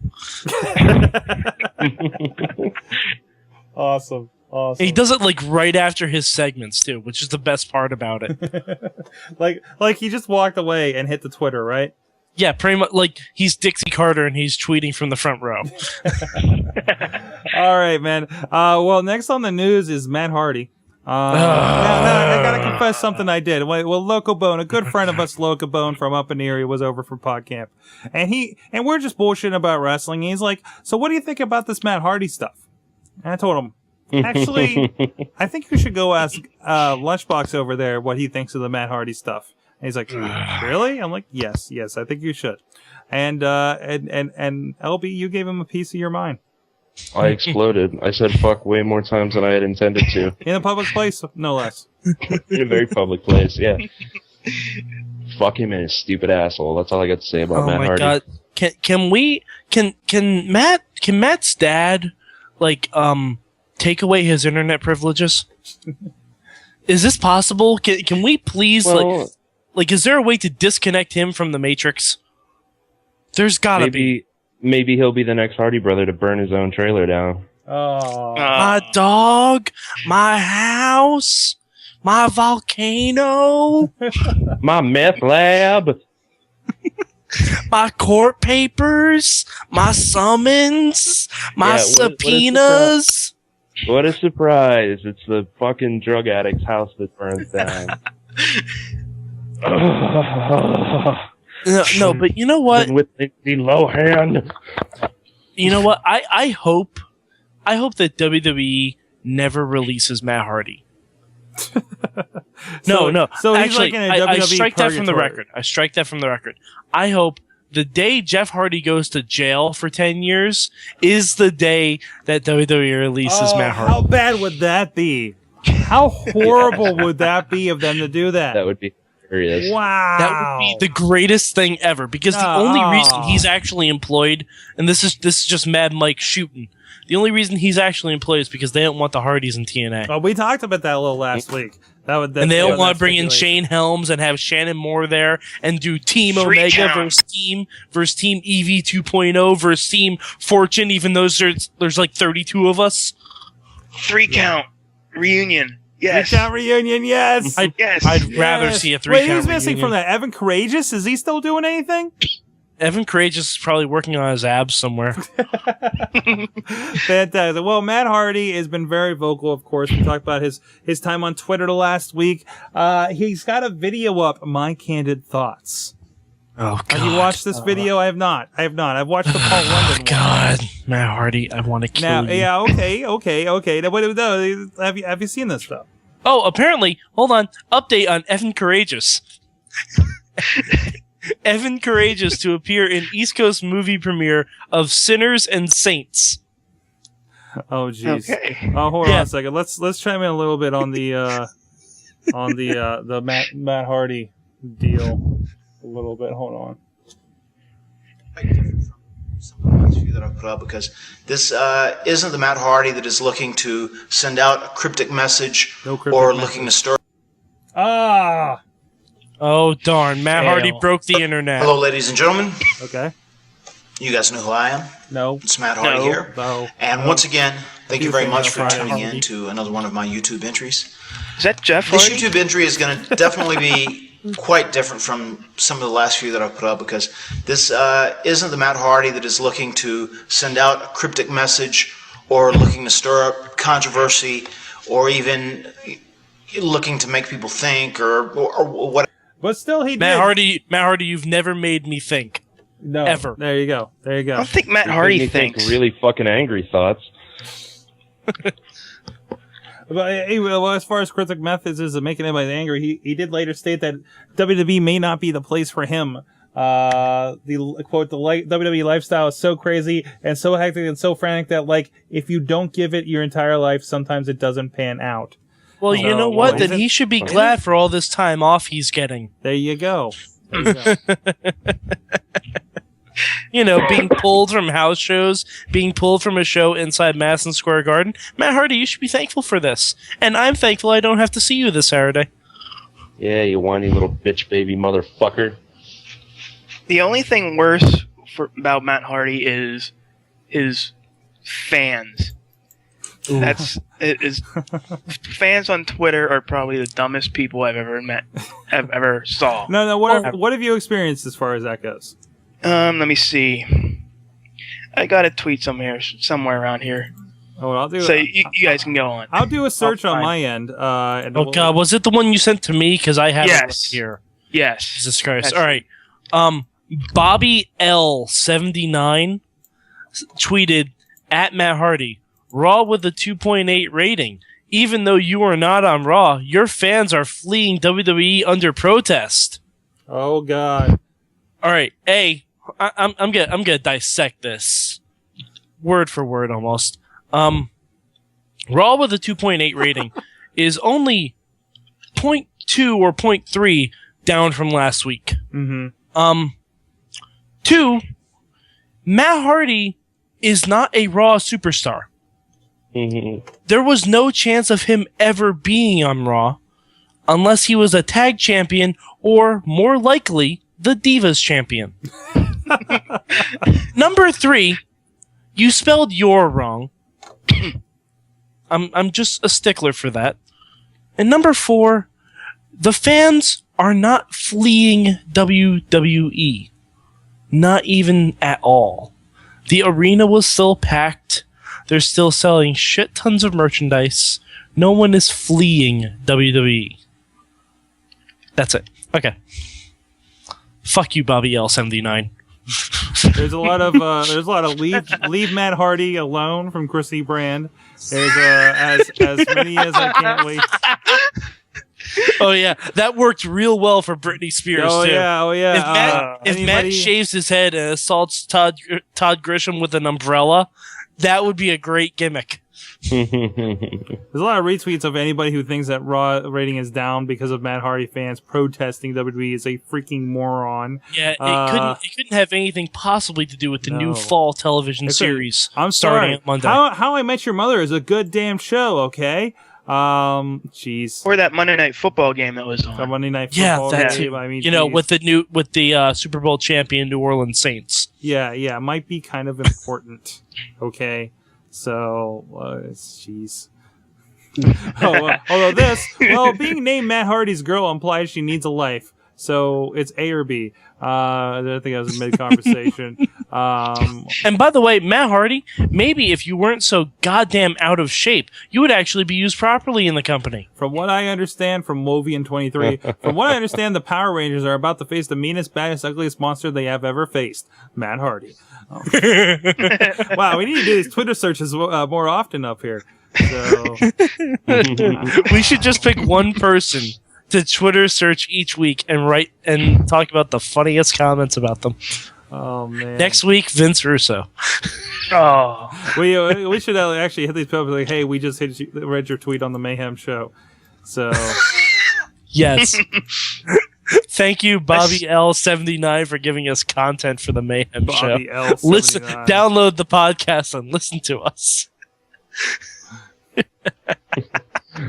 Awesome. He does it like right after his segments too, which is the best part about it. like he just walked away and hit the Twitter, right? Yeah, pretty much. Like he's Dixie Carter and he's tweeting from the front row. All right, man. Well, next on the news is Matt Hardy. Now, I gotta confess something I did. Well, Loco Bone, a good friend of us, Loco Bone from up in Erie, was over for PodCamp, and we're just bullshitting about wrestling. And he's like, "So, what do you think about this Matt Hardy stuff?" And I told him, "Actually, I think you should go ask Lunchbox over there what he thinks of the Matt Hardy stuff." And he's like, "Really?" I'm like, "Yes, I think you should." And LB, you gave him a piece of your mind. I exploded. I said fuck way more times than I had intended to. In a public place, no less. In a very public place, yeah. Fuck him and his stupid asshole. That's all I got to say about Matt Hardy. God. Can Matt's dad take away his internet privileges? Is this possible? Can we please is there a way to disconnect him from the Matrix? There's gotta be. Maybe he'll be the next Hardy brother to burn his own trailer down. Oh. My dog, my house, my volcano, my meth lab, my court papers, my summons, my subpoenas. What a surprise. It's the fucking drug addict's house that burns down. No, but you know what? With the low hand. You know what? I hope that WWE never releases Matt Hardy. No. So he's actually, like in a WWE I strike that from the purgatory. record. I strike that from the record. I hope the day Jeff Hardy goes to jail for 10 years is the day that WWE releases Matt Hardy. How bad would that be? How horrible would that be of them to do that? That would be hilarious. Wow. That would be the greatest thing ever, because the only reason he's actually employed, and this is just Mad Mike shooting, the only reason he's actually employed is because they don't want the Hardys in TNA. Oh, we talked about that a little last week. And they don't want to bring in Shane Helms and have Shannon Moore there and do Team Omega versus Team EV 2.0 versus Team Fortune, even though there's like 32 of us. 3-count reunion. Yes. 3-count reunion, yes. I'd rather see a 3-count reunion. Wait, who's missing from that? Evan Courageous? Is he still doing anything? Evan Courageous is probably working on his abs somewhere. Fantastic. Well, Matt Hardy has been very vocal, of course. We talked about his time on Twitter last week. He's got a video up, My Candid Thoughts. Oh, God. Have you watched this video? I have not. I've watched the Paul London one. God. Matt Hardy, I want to kill you. Yeah, okay. Now, no, have you seen this, though? Oh, apparently, hold on. Update on Evan Courageous. Evan Courageous to appear in East Coast movie premiere of Sinners and Saints. Oh, jeez. Okay. Oh, hold on a second. Let's chime in a little bit on the Matt Hardy deal. A little bit. Hold on. Quite different from some of the points of view that I've put up, because this isn't the Matt Hardy that is looking to send out a cryptic message looking to stir. Oh, darn. Matt Hardy broke the internet. Hello, ladies and gentlemen. Okay. You guys know who I am? No. It's Matt Hardy here. No. And once again, thank you very much for Matt tuning Hardy. in to another one of my YouTube entries. Is that Jeff This Hardy? YouTube entry is going to definitely be quite different from some of the last few that I've put up, because this isn't the Matt Hardy that is looking to send out a cryptic message or looking to stir up controversy or even looking to make people think or what. But still, he Matt did. Hardy, you've never made me think. No. Ever. There you go. I don't think Matt You Hardy made me think thinks. really fucking angry thoughts. But well, as far as cryptic methods is of making anybody angry, he did later state that WWE may not be the place for him. The quote, the WWE lifestyle is so crazy and so hectic and so frantic that, like, if you don't give it your entire life, sometimes it doesn't pan out. Well, you know what? Then he should be glad for all this time off he's getting. There you go. There you go. You know, being pulled from house shows, being pulled from a show inside Madison Square Garden. Matt Hardy, you should be thankful for this. And I'm thankful I don't have to see you this Saturday. Yeah, you whiny little bitch baby motherfucker. The only thing worse about Matt Hardy is his fans. Fans on Twitter are probably the dumbest people I've ever met, I've ever saw. No. What have you experienced as far as that goes? Let me see. I got a tweet somewhere around here. Oh, I'll do. So you guys can go on. I'll do a search on my end. Oh God, was it the one you sent to me? Because I have it here. Yes. Jesus Christ! All right. Bobby L79 tweeted at Matt Hardy, Raw with a 2.8 rating. Even though you are not on Raw, your fans are fleeing WWE under protest. Oh God! All right, I'm gonna dissect this word for word almost. Raw with a 2.8 rating is only 0.2 or 0.3 down from last week. Mm-hmm. 2, Matt Hardy is not a Raw superstar. Mm-hmm. There was no chance of him ever being on Raw unless he was a tag champion or, more likely, the Divas champion. Number 3, you spelled "your" wrong. I'm just a stickler for that. And number 4, the fans are not fleeing WWE. Not even at all. The arena was still packed. They're still selling shit tons of merchandise. No one is fleeing WWE. That's it. Okay. Fuck you, Bobby L79. There's a lot of leave Matt Hardy alone from Chrissy Brand. There's as many as I can't wait. Oh yeah, that worked real well for Britney Spears too. Oh yeah. If Matt shaves his head and assaults Todd Grisham with an umbrella, that would be a great gimmick. There's a lot of retweets of anybody who thinks that Raw rating is down because of Matt Hardy fans protesting WWE is a freaking moron. Yeah, it couldn't have anything possibly to do with the new fall television series. I'm starting sorry. on Monday. How I Met Your Mother is a good damn show. Okay. Jeez. Or that Monday Night Football game that was on. The Monday Night Football that game. too. I mean, you know, with the Super Bowl champion New Orleans Saints. Yeah, it might be kind of important. Okay, so jeez. Although being named Matt Hardy's girl implies she needs a life. So it's A or B. I think that was a mid-conversation. And by the way, Matt Hardy, maybe if you weren't so goddamn out of shape, you would actually be used properly in the company. From what I understand from Movian23, the Power Rangers are about to face the meanest, baddest, ugliest monster they have ever faced. Matt Hardy. Wow, we need to do these Twitter searches more often up here. So we should just pick one person to Twitter search each week and write and talk about the funniest comments about them. Oh man! Next week, Vince Russo. Oh, we should actually hit these people like, hey, we just read your tweet on the Mayhem show. So yes, thank you, Bobby L79, for giving us content for the Mayhem show. Listen, download the podcast and listen to us.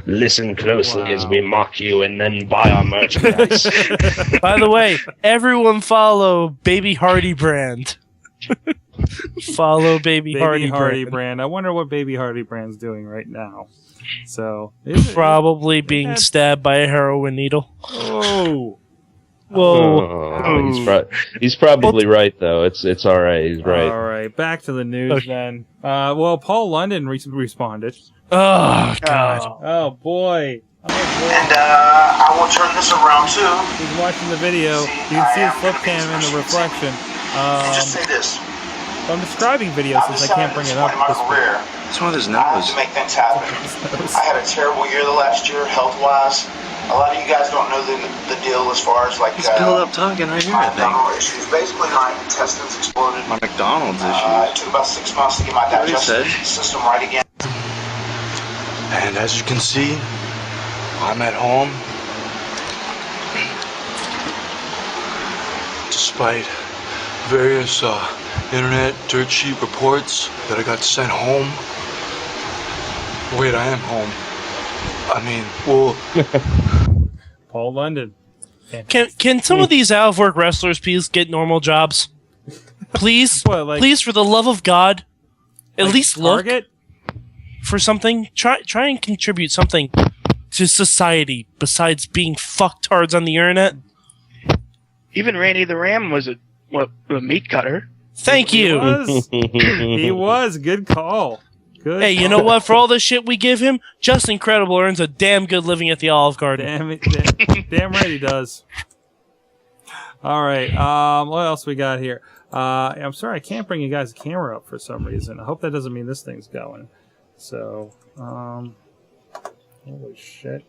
Listen closely as we mock you and then buy our merchandise. By the way, everyone follow Baby Hardy brand. Follow Baby Hardy brand. I wonder what Baby Hardy brand's doing right now. So probably being stabbed by a heroin needle. Oh. Whoa. Oh, he's probably right though. It's all right. He's right. All right, back to the news then. Well, Paul London responded. Oh God. Oh boy. And I will turn this around too. He's watching the video. You can see his flip cam in the reflection. Just say this. I'm describing videos since I can't bring it up. It's one of his nose. To make things happen. I had a terrible year the last year, health-wise. A lot of you guys don't know the deal as far as like. He's built up talking right here. My abdominal issues. Basically, my intestines exploded. My McDonald's issues. It took about 6 months to get my digestive system right again. And as you can see, I'm at home. Despite various internet dirt sheet reports that I got sent home. Wait, I am home. I mean, well... Paul London. Can some of these out of work wrestlers please get normal jobs? Please? Please, for the love of God. At least look for something. Try and contribute something to society besides being fucktards on the internet. Even Randy the Ram was a meat cutter. Thank you. He was. Good call. Good. Hey, you know what? For all the shit we give him, Just Incredible earns a damn good living at the Olive Garden. Damn right he does. All right. What else we got here? I'm sorry, I can't bring you guys a camera up for some reason. I hope that doesn't mean this thing's going. So, holy shit.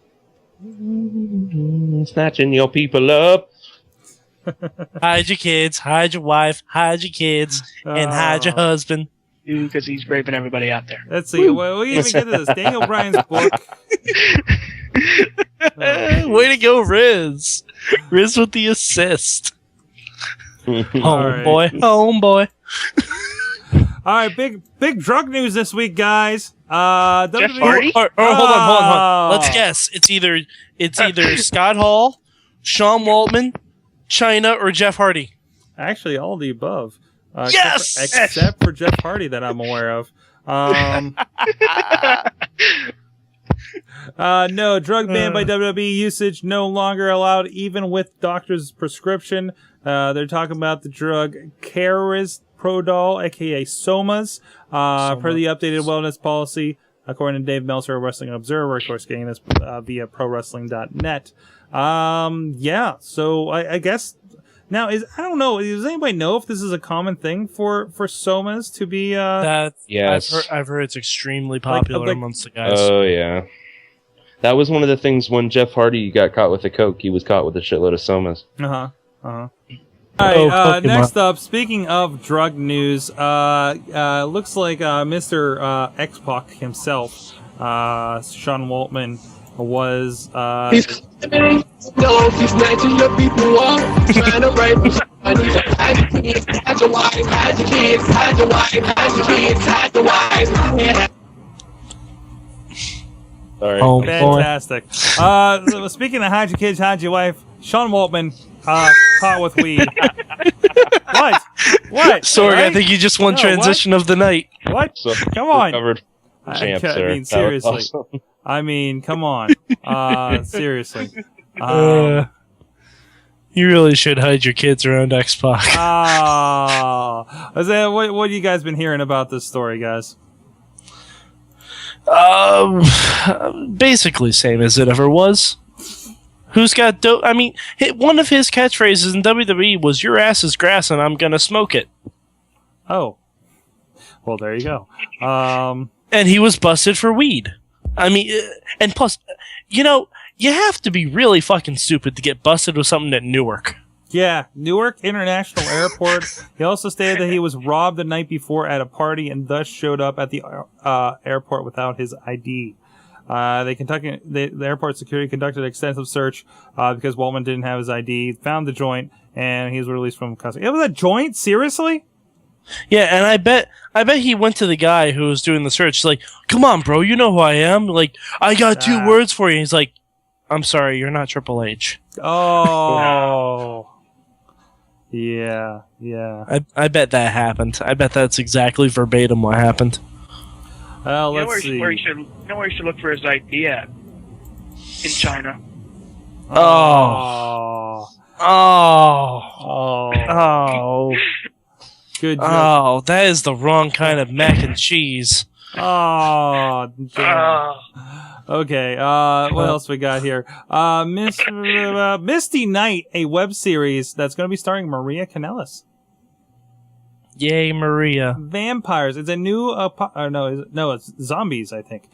Snatching your people up. Hide your kids, hide your wife, hide your kids, and hide your husband. Because he's raping everybody out there. Let's see. Well, we even get to this. Daniel Bryan's book. Way to go, Riz. Riz with the assist. Homeboy. Homeboy. All right, big drug news this week, guys. Jeff Hardy? Hold on. Let's guess. It's either Scott Hall, Sean Waltman, China, or Jeff Hardy. Actually, all of the above. Yes! Except for Jeff Hardy that I'm aware of. No, drug ban by WWE, usage no longer allowed even with doctor's prescription. They're talking about the drug Prodol, aka Somas, per the updated wellness policy, according to Dave Meltzer, a Wrestling Observer, of course, getting this via ProWrestling.net. Yeah, so I guess now I don't know. Does anybody know if this is a common thing for Somas to be? Yes, I've heard it's extremely popular amongst the guys. Oh yeah, that was one of the things when Jeff Hardy got caught with the coke. He was caught with a shitload of Somas. All right, next up, speaking of drug news, looks like Mr. X-Pac himself, Sean Waltman, was... He's snatching your people up, trying to rape them. Hide your kids, hide your wife, hide your kids, hide your wife, hide your kids, hide your wife. Sorry. Fantastic. Speaking of hide your kids, hide your wife, Sean Waltman, caught with weed. What? Sorg, right? I think you just won transition of the night. What? So come on. Covered champ, I mean, seriously. Awesome. I mean, come on. Seriously. You really should hide your kids around X-Pac. What have you guys been hearing about this story, guys? Basically same as it ever was. Who's got dope? I mean, one of his catchphrases in WWE was "Your ass is grass, and I'm gonna smoke it." Oh, well, there you go. And he was busted for weed. I mean, and plus, you have to be really fucking stupid to get busted with something at Newark. Yeah, Newark International Airport. He also stated that he was robbed the night before at a party and thus showed up at the airport without his ID. The airport security conducted an extensive search because Waltman didn't have his ID, found the joint, and he was released from custody. It was a joint? Seriously? Yeah, and I bet he went to the guy who was doing the search. He's like, "Come on, bro, you know who I am. Like, I got 2 words for you." He's like, "I'm sorry, you're not Triple H." Oh. Yeah. I bet that happened. I bet that's exactly verbatim what happened. Well, let's see. Where you should look for his ID at? In China. Oh. Good job. Oh, that is the wrong kind of mac and cheese. Oh. Okay, what else we got here? Misty Knight, a web series that's going to be starring Maria Kanellis. Yay, Maria. Vampires. It's a new, it's zombies, I think.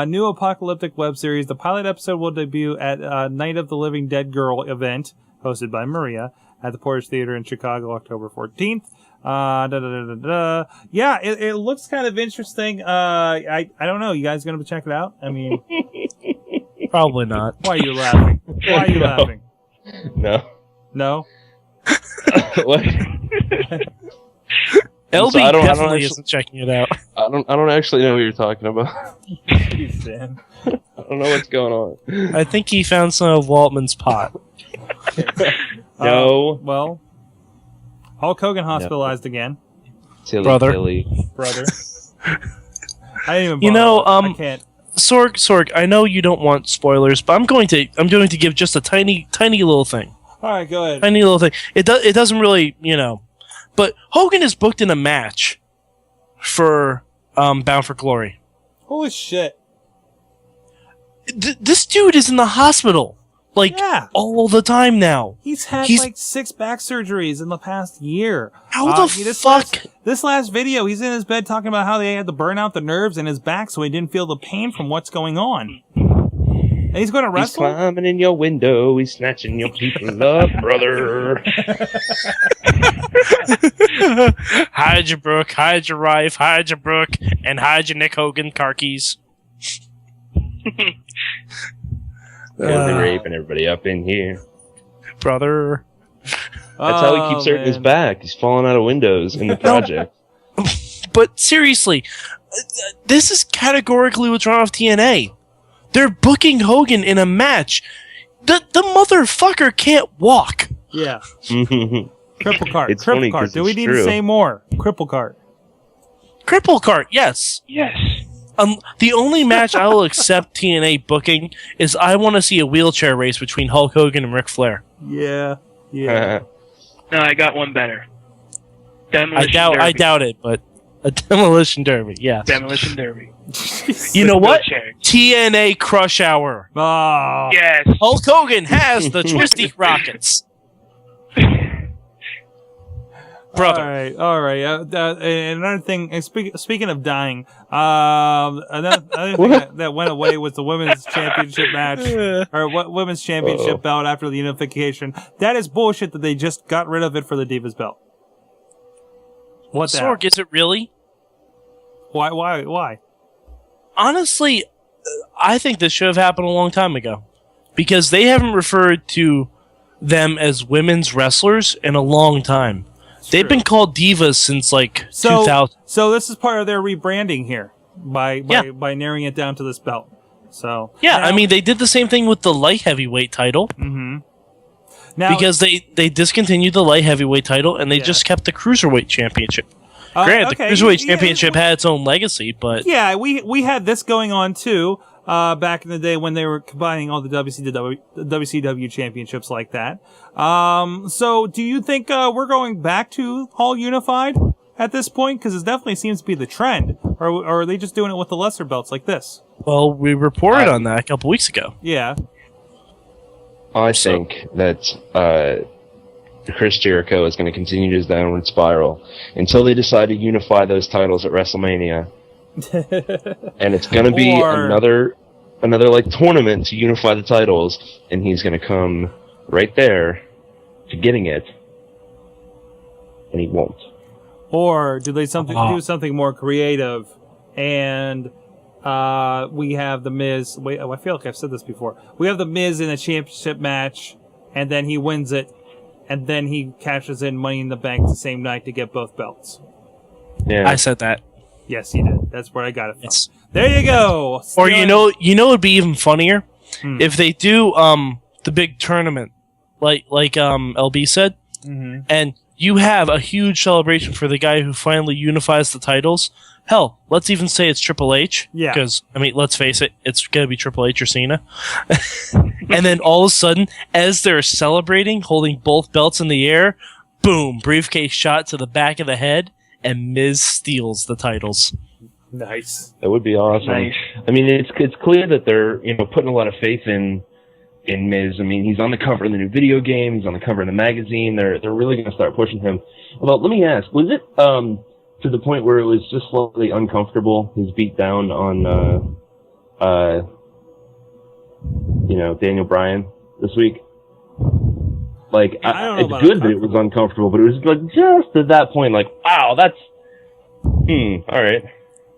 New apocalyptic web series. The pilot episode will debut at Night of the Living Dead Girl event, hosted by Maria, at the Portage Theater in Chicago, October 14th. Yeah, it looks kind of interesting. I don't know. You guys gonna check it out? I mean, probably not. Why are you laughing? Why are you laughing? No. What? LB definitely isn't checking it out. I don't actually know what you're talking about. Jeez, Dan. I don't know what's going on. I think he found some of Waltman's pot. No. Well, Hulk Hogan hospitalized again. Brother. Brother. I didn't even. You know, I can't. Sorg, I know you don't want spoilers, but I'm going to give just a tiny little thing. All right, go ahead. Tiny little thing. It doesn't really, but Hogan is booked in a match for Bound for Glory. Holy shit! This dude is in the hospital. All the time now. He's had 6 back surgeries in the past year. How the fuck? This last video, he's in his bed talking about how they had to burn out the nerves in his back so he didn't feel the pain from what's going on. And he's going to wrestle? He's climbing in your window. He's snatching your people up, brother. Hide your Brooke, hide your Rife, hide your Brooke, and hide your Nick Hogan car keys. They're raping everybody up in here. Brother. That's how he keeps hurting his back. He's falling out of windows in the project. But seriously, this is categorically what's wrong with TNA. They're booking Hogan in a match. The motherfucker can't walk. Yeah. Cripple cart. It's Cripple funny cart. 'cause Do we it's need true. to say more? Cripple cart. Cripple cart, yes. Yes. The only match I will accept TNA booking is I want to see a wheelchair race between Hulk Hogan and Ric Flair. Yeah. No, I got one better. Demolition Derby. I doubt it, but a Demolition Derby, yeah. Demolition Derby. You know what? Wheelchair. TNA Crush Hour. Oh. Yes. Hulk Hogan has the Twisty Rockets. Brother. All right. Another thing. Speaking of dying, another thing that went away was the women's championship match, or what women's championship belt after the unification. That is bullshit that they just got rid of it for the Divas belt. What the hell? Sorg, is it really? Why? Honestly, I think this should have happened a long time ago, because they haven't referred to them as women's wrestlers in a long time. They've been called divas since 2000. So this is part of their rebranding here by narrowing it down to this belt. So yeah, I mean they did the same thing with the light heavyweight title. Mm-hmm. Now, because they discontinued the light heavyweight title and they just kept the cruiserweight championship. Granted, the cruiserweight championship had its own legacy, but yeah, we had this going on too. Back in the day when they were combining all the WCW championships like that. So do you think we're going back to all unified at this point? Because it definitely seems to be the trend. Or are they just doing it with the lesser belts like this? Well, we reported on that a couple weeks ago. Yeah. I think that Chris Jericho is going to continue his downward spiral until they decide to unify those titles at WrestleMania. And it's going to be another tournament to unify the titles, and he's going to come right there to getting it, and he won't. Or do they do something more creative, and we have the Miz. Wait, I feel like I've said this before. We have the Miz in a championship match, and then he wins it, and then he cashes in Money in the Bank the same night to get both belts. Yeah. I said that. Yes, you did. That's where I got it from. Yes. There you go. Or you know, it'd be even funnier if they do the big tournament, like LB said, and you have a huge celebration for the guy who finally unifies the titles. Hell, let's even say it's Triple H. Yeah. Because, I mean, let's face it, it's going to be Triple H or Cena. And then all of a sudden, as they're celebrating, holding both belts in the air, boom, briefcase shot to the back of the head, and Miz steals the titles. Nice. That would be awesome. Nice. I mean, it's clear that they're putting a lot of faith in Miz. I mean, he's on the cover of the new video game. He's on the cover of the magazine. They're really going to start pushing him. Well, let me ask: was it to the point where it was just slightly uncomfortable? His beat down on Daniel Bryan this week. Like, I don't know it's good that it was uncomfortable, but it was like just at that point, like, wow, that's all right.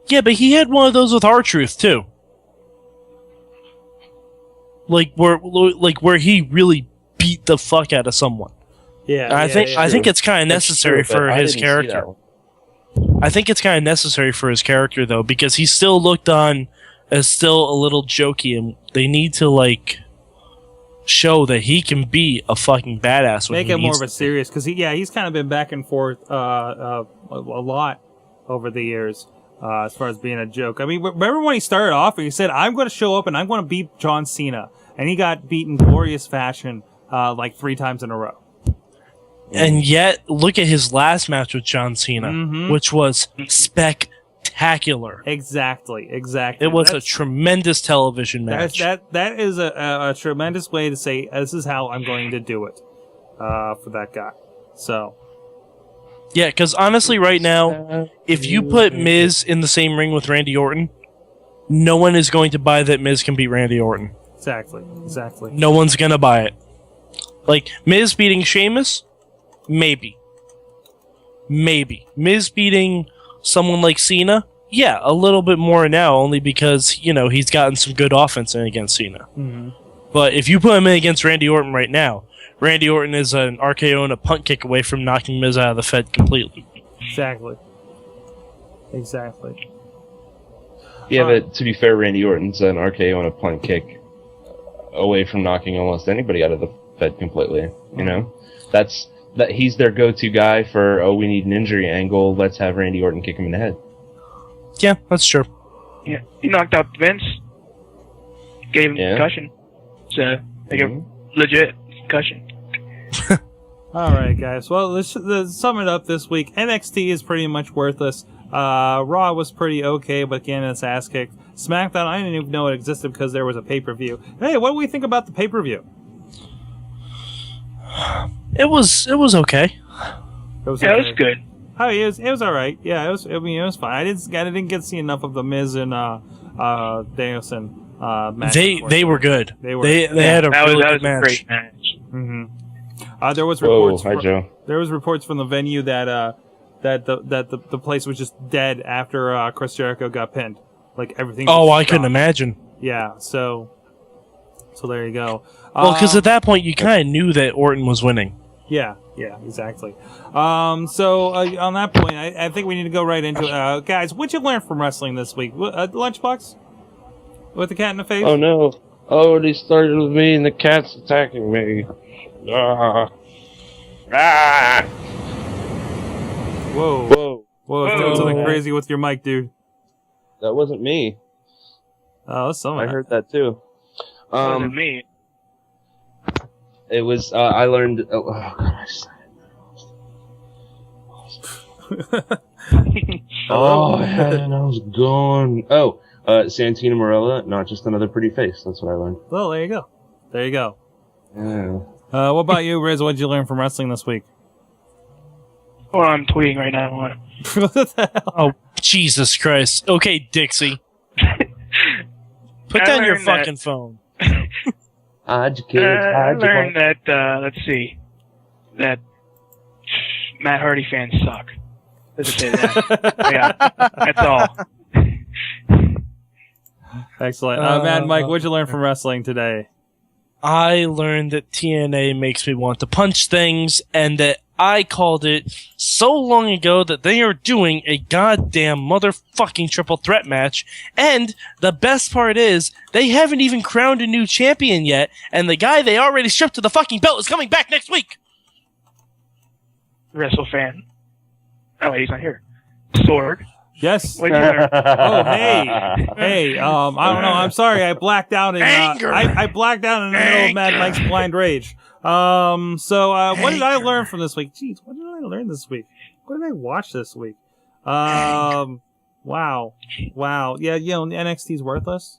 Yeah, but he had one of those with R-Truth too. Like where he really beat the fuck out of someone. Yeah, I think it's kind of necessary for his character. I think it's kind of necessary for his character though, because he's still looked on as still a little jokey, and they need to show that he can be a fucking badass. Make it more of a serious, because he's kind of been back and forth a lot over the years as far as being a joke. I mean, remember when he started off and he said, "I'm going to show up and I'm going to beat John Cena," and he got beaten glorious fashion 3 times in a row. And yet, look at his last match with John Cena, which was spectacular. Exactly. It was a tremendous television match. That is a tremendous way to say, this is how I'm going to do it for that guy. So. Yeah, because honestly, right now, if you put Miz in the same ring with Randy Orton, no one is going to buy that Miz can beat Randy Orton. Exactly. No one's going to buy it. Like, Miz beating Sheamus? Maybe. Miz beating someone like Cena? Yeah, a little bit more now, only because, he's gotten some good offense in against Cena. Mm-hmm. But if you put him in against Randy Orton right now, Randy Orton is an RKO and a punt kick away from knocking Miz out of the Fed completely. Exactly. Yeah, but to be fair, Randy Orton's an RKO and a punt kick away from knocking almost anybody out of the Fed completely. He's their go-to guy for, we need an injury angle, let's have Randy Orton kick him in the head. Yeah, that's true. Yeah, he knocked out Vince, gave him a concussion. So, a legit concussion. All right, guys. Well, let's sum it up this week. NXT is pretty much worthless. Raw was pretty okay, but again, it's ass kicked. SmackDown, I didn't even know it existed because there was a pay-per-view. Hey, what do we think about the pay-per-view? It was okay. It was good. Oh, it was all right. Yeah, it was fine. I didn't get to see enough of the Miz and Danielson match. They were good. They had a really good match. Great match. Mm-hmm. There was reports. Hi, Joe. There was reports from the venue that the place was just dead after Chris Jericho got pinned. Like everything. Oh, I couldn't imagine. Yeah. So there you go. Well, because at that point you kind of knew that Orton was winning. Yeah, exactly. So on that point, I think we need to go right into it. Guys, what'd you learn from wrestling this week? Lunchbox? With the cat in the face? Oh, no. Oh, it started with me and the cat's attacking me. Whoa. Doing something crazy with your mic, dude. That wasn't me. Oh, that's someone. I heard that, too. Wasn't me. It was, I learned, oh gosh. And I was gone. Oh, Santina Morella, not just another pretty face. That's what I learned. Well, there you go. Yeah. What about you, Riz? What did you learn from wrestling this week? Well, I'm tweeting right now. What the hell? Oh, Jesus Christ. Okay, Dixie. Put down your fucking phone. I learned that, let's see, that Matt Hardy fans suck. Let's just say that. Yeah, that's all. Excellent. Mad Mike, what'd you learn from wrestling today? I learned that TNA makes me want to punch things, and that I called it so long ago that they are doing a goddamn motherfucking triple threat match. And the best part is, they haven't even crowned a new champion yet, and the guy they already stripped to the fucking belt is coming back next week! Wrestle fan. Oh, wait, he's not here. Sorg. Yes. What'd you learn? Oh, hey. I don't know. I'm sorry. I blacked out in I blacked out in the middle of Mad Mike's Blind Rage. What did I learn from this week? Jeez, what did I learn this week? What did I watch this week? Wow. Yeah, NXT's worthless.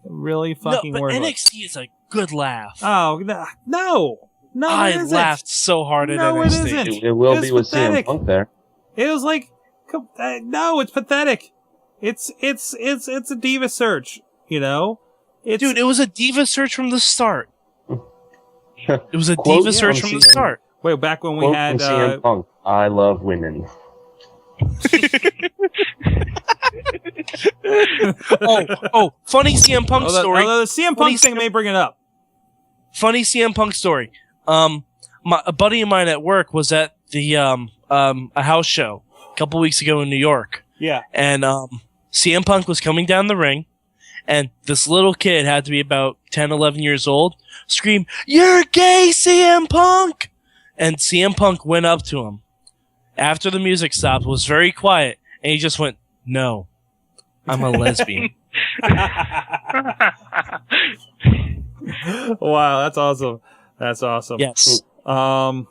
Really fucking worthless. NXT is a good laugh. Oh, no. I laughed so hard at NXT. It isn't. It will be with CM Punk there. It was like, no, it's pathetic. It's a diva search, Dude, it was a diva search from the start. It was a diva search from the start. Wait, back when we had CM Punk, I love women. Funny CM Punk story. Although the CM Punk thing may bring it up. Funny CM Punk story. A buddy of mine at work was at the a house show a couple weeks ago in New York. Yeah. And CM Punk was coming down the ring, and this little kid had to be about 10, 11 years old, scream, "You're gay, CM Punk!" And CM Punk went up to him after the music stopped, was very quiet, and he just went, "No, I'm a lesbian." Wow, that's awesome. That's awesome. Yes. Oh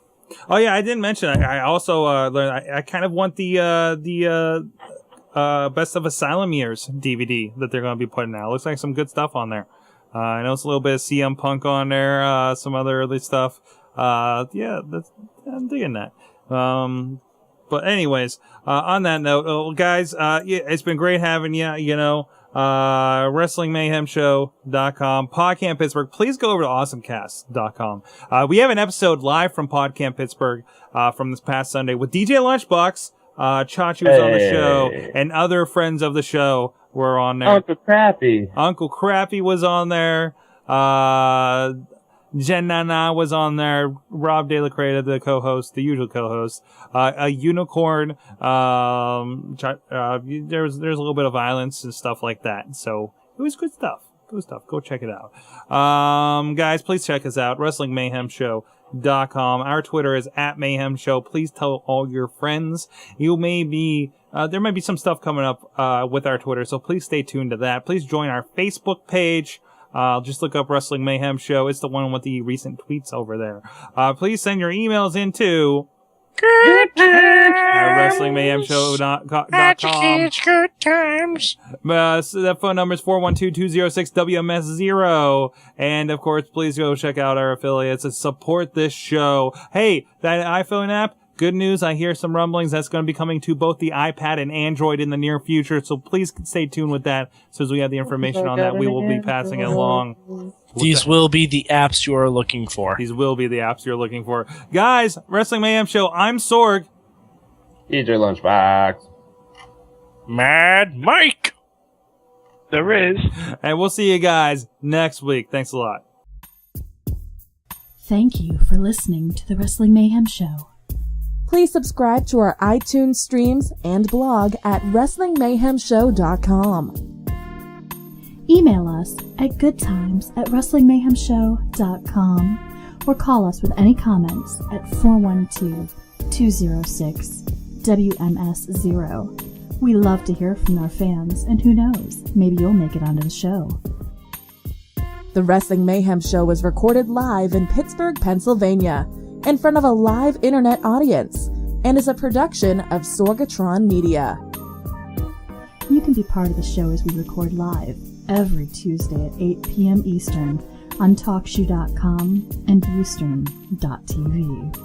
yeah, I didn't mention. I also learned. I kind of want the Best of Asylum Years DVD that they're going to be putting out. Looks like some good stuff on there. I know it's a little bit of CM Punk on there. Some other early stuff. Yeah, I'm digging that. But anyways, on that note, guys, it's been great having you. WrestlingMayhemShow.com, PodCamp Pittsburgh. Please go over to AwesomeCast.com. We have an episode live from PodCamp Pittsburgh from this past Sunday with DJ Lunchbox. Chachi was on the show, and other friends of the show were on there. Uncle Crappy was on there. Jen Nana was on there. Rob De La Creta, the co-host, the usual co-host. A unicorn. There's a little bit of violence and stuff like that. So it was good stuff. Good stuff. Go check it out. Guys, please check us out. WrestlingMayhemShow.com. Our Twitter is @MayhemShow. Please tell all your friends. You may be, there might be some stuff coming up, with our Twitter. So please stay tuned to that. Please join our Facebook page. Just look up Wrestling Mayhem Show. It's the one with the recent tweets over there. Please send your emails into WrestlingMayhemShow.com. Good times. So that phone number is 412-206-WMS0. And of course, please go check out our affiliates and support this show. Hey, that iPhone app. Good news, I hear some rumblings that's going to be coming to both the iPad and Android in the near future, so please stay tuned with that. As soon as we have the information on that, we will be passing it along. These will be the apps you are looking for. These will be the apps you're looking for. Guys, Wrestling Mayhem Show, I'm Sorg. DJ Lunchbox. Mad Mike. There is. And we'll see you guys next week. Thanks a lot. Thank you for listening to the Wrestling Mayhem Show. Please subscribe to our iTunes streams and blog at WrestlingMayhemShow.com. Email us at goodtimes@WrestlingMayhemShow.com or call us with any comments at 412-206-WMS0. We love to hear from our fans, and who knows, maybe you'll make it onto the show. The Wrestling Mayhem Show was recorded live in Pittsburgh, Pennsylvania, in front of a live internet audience, and is a production of Sorgatron Media. You can be part of the show as we record live every Tuesday at 8 p.m. Eastern on TalkShoe.com and Ustream.tv.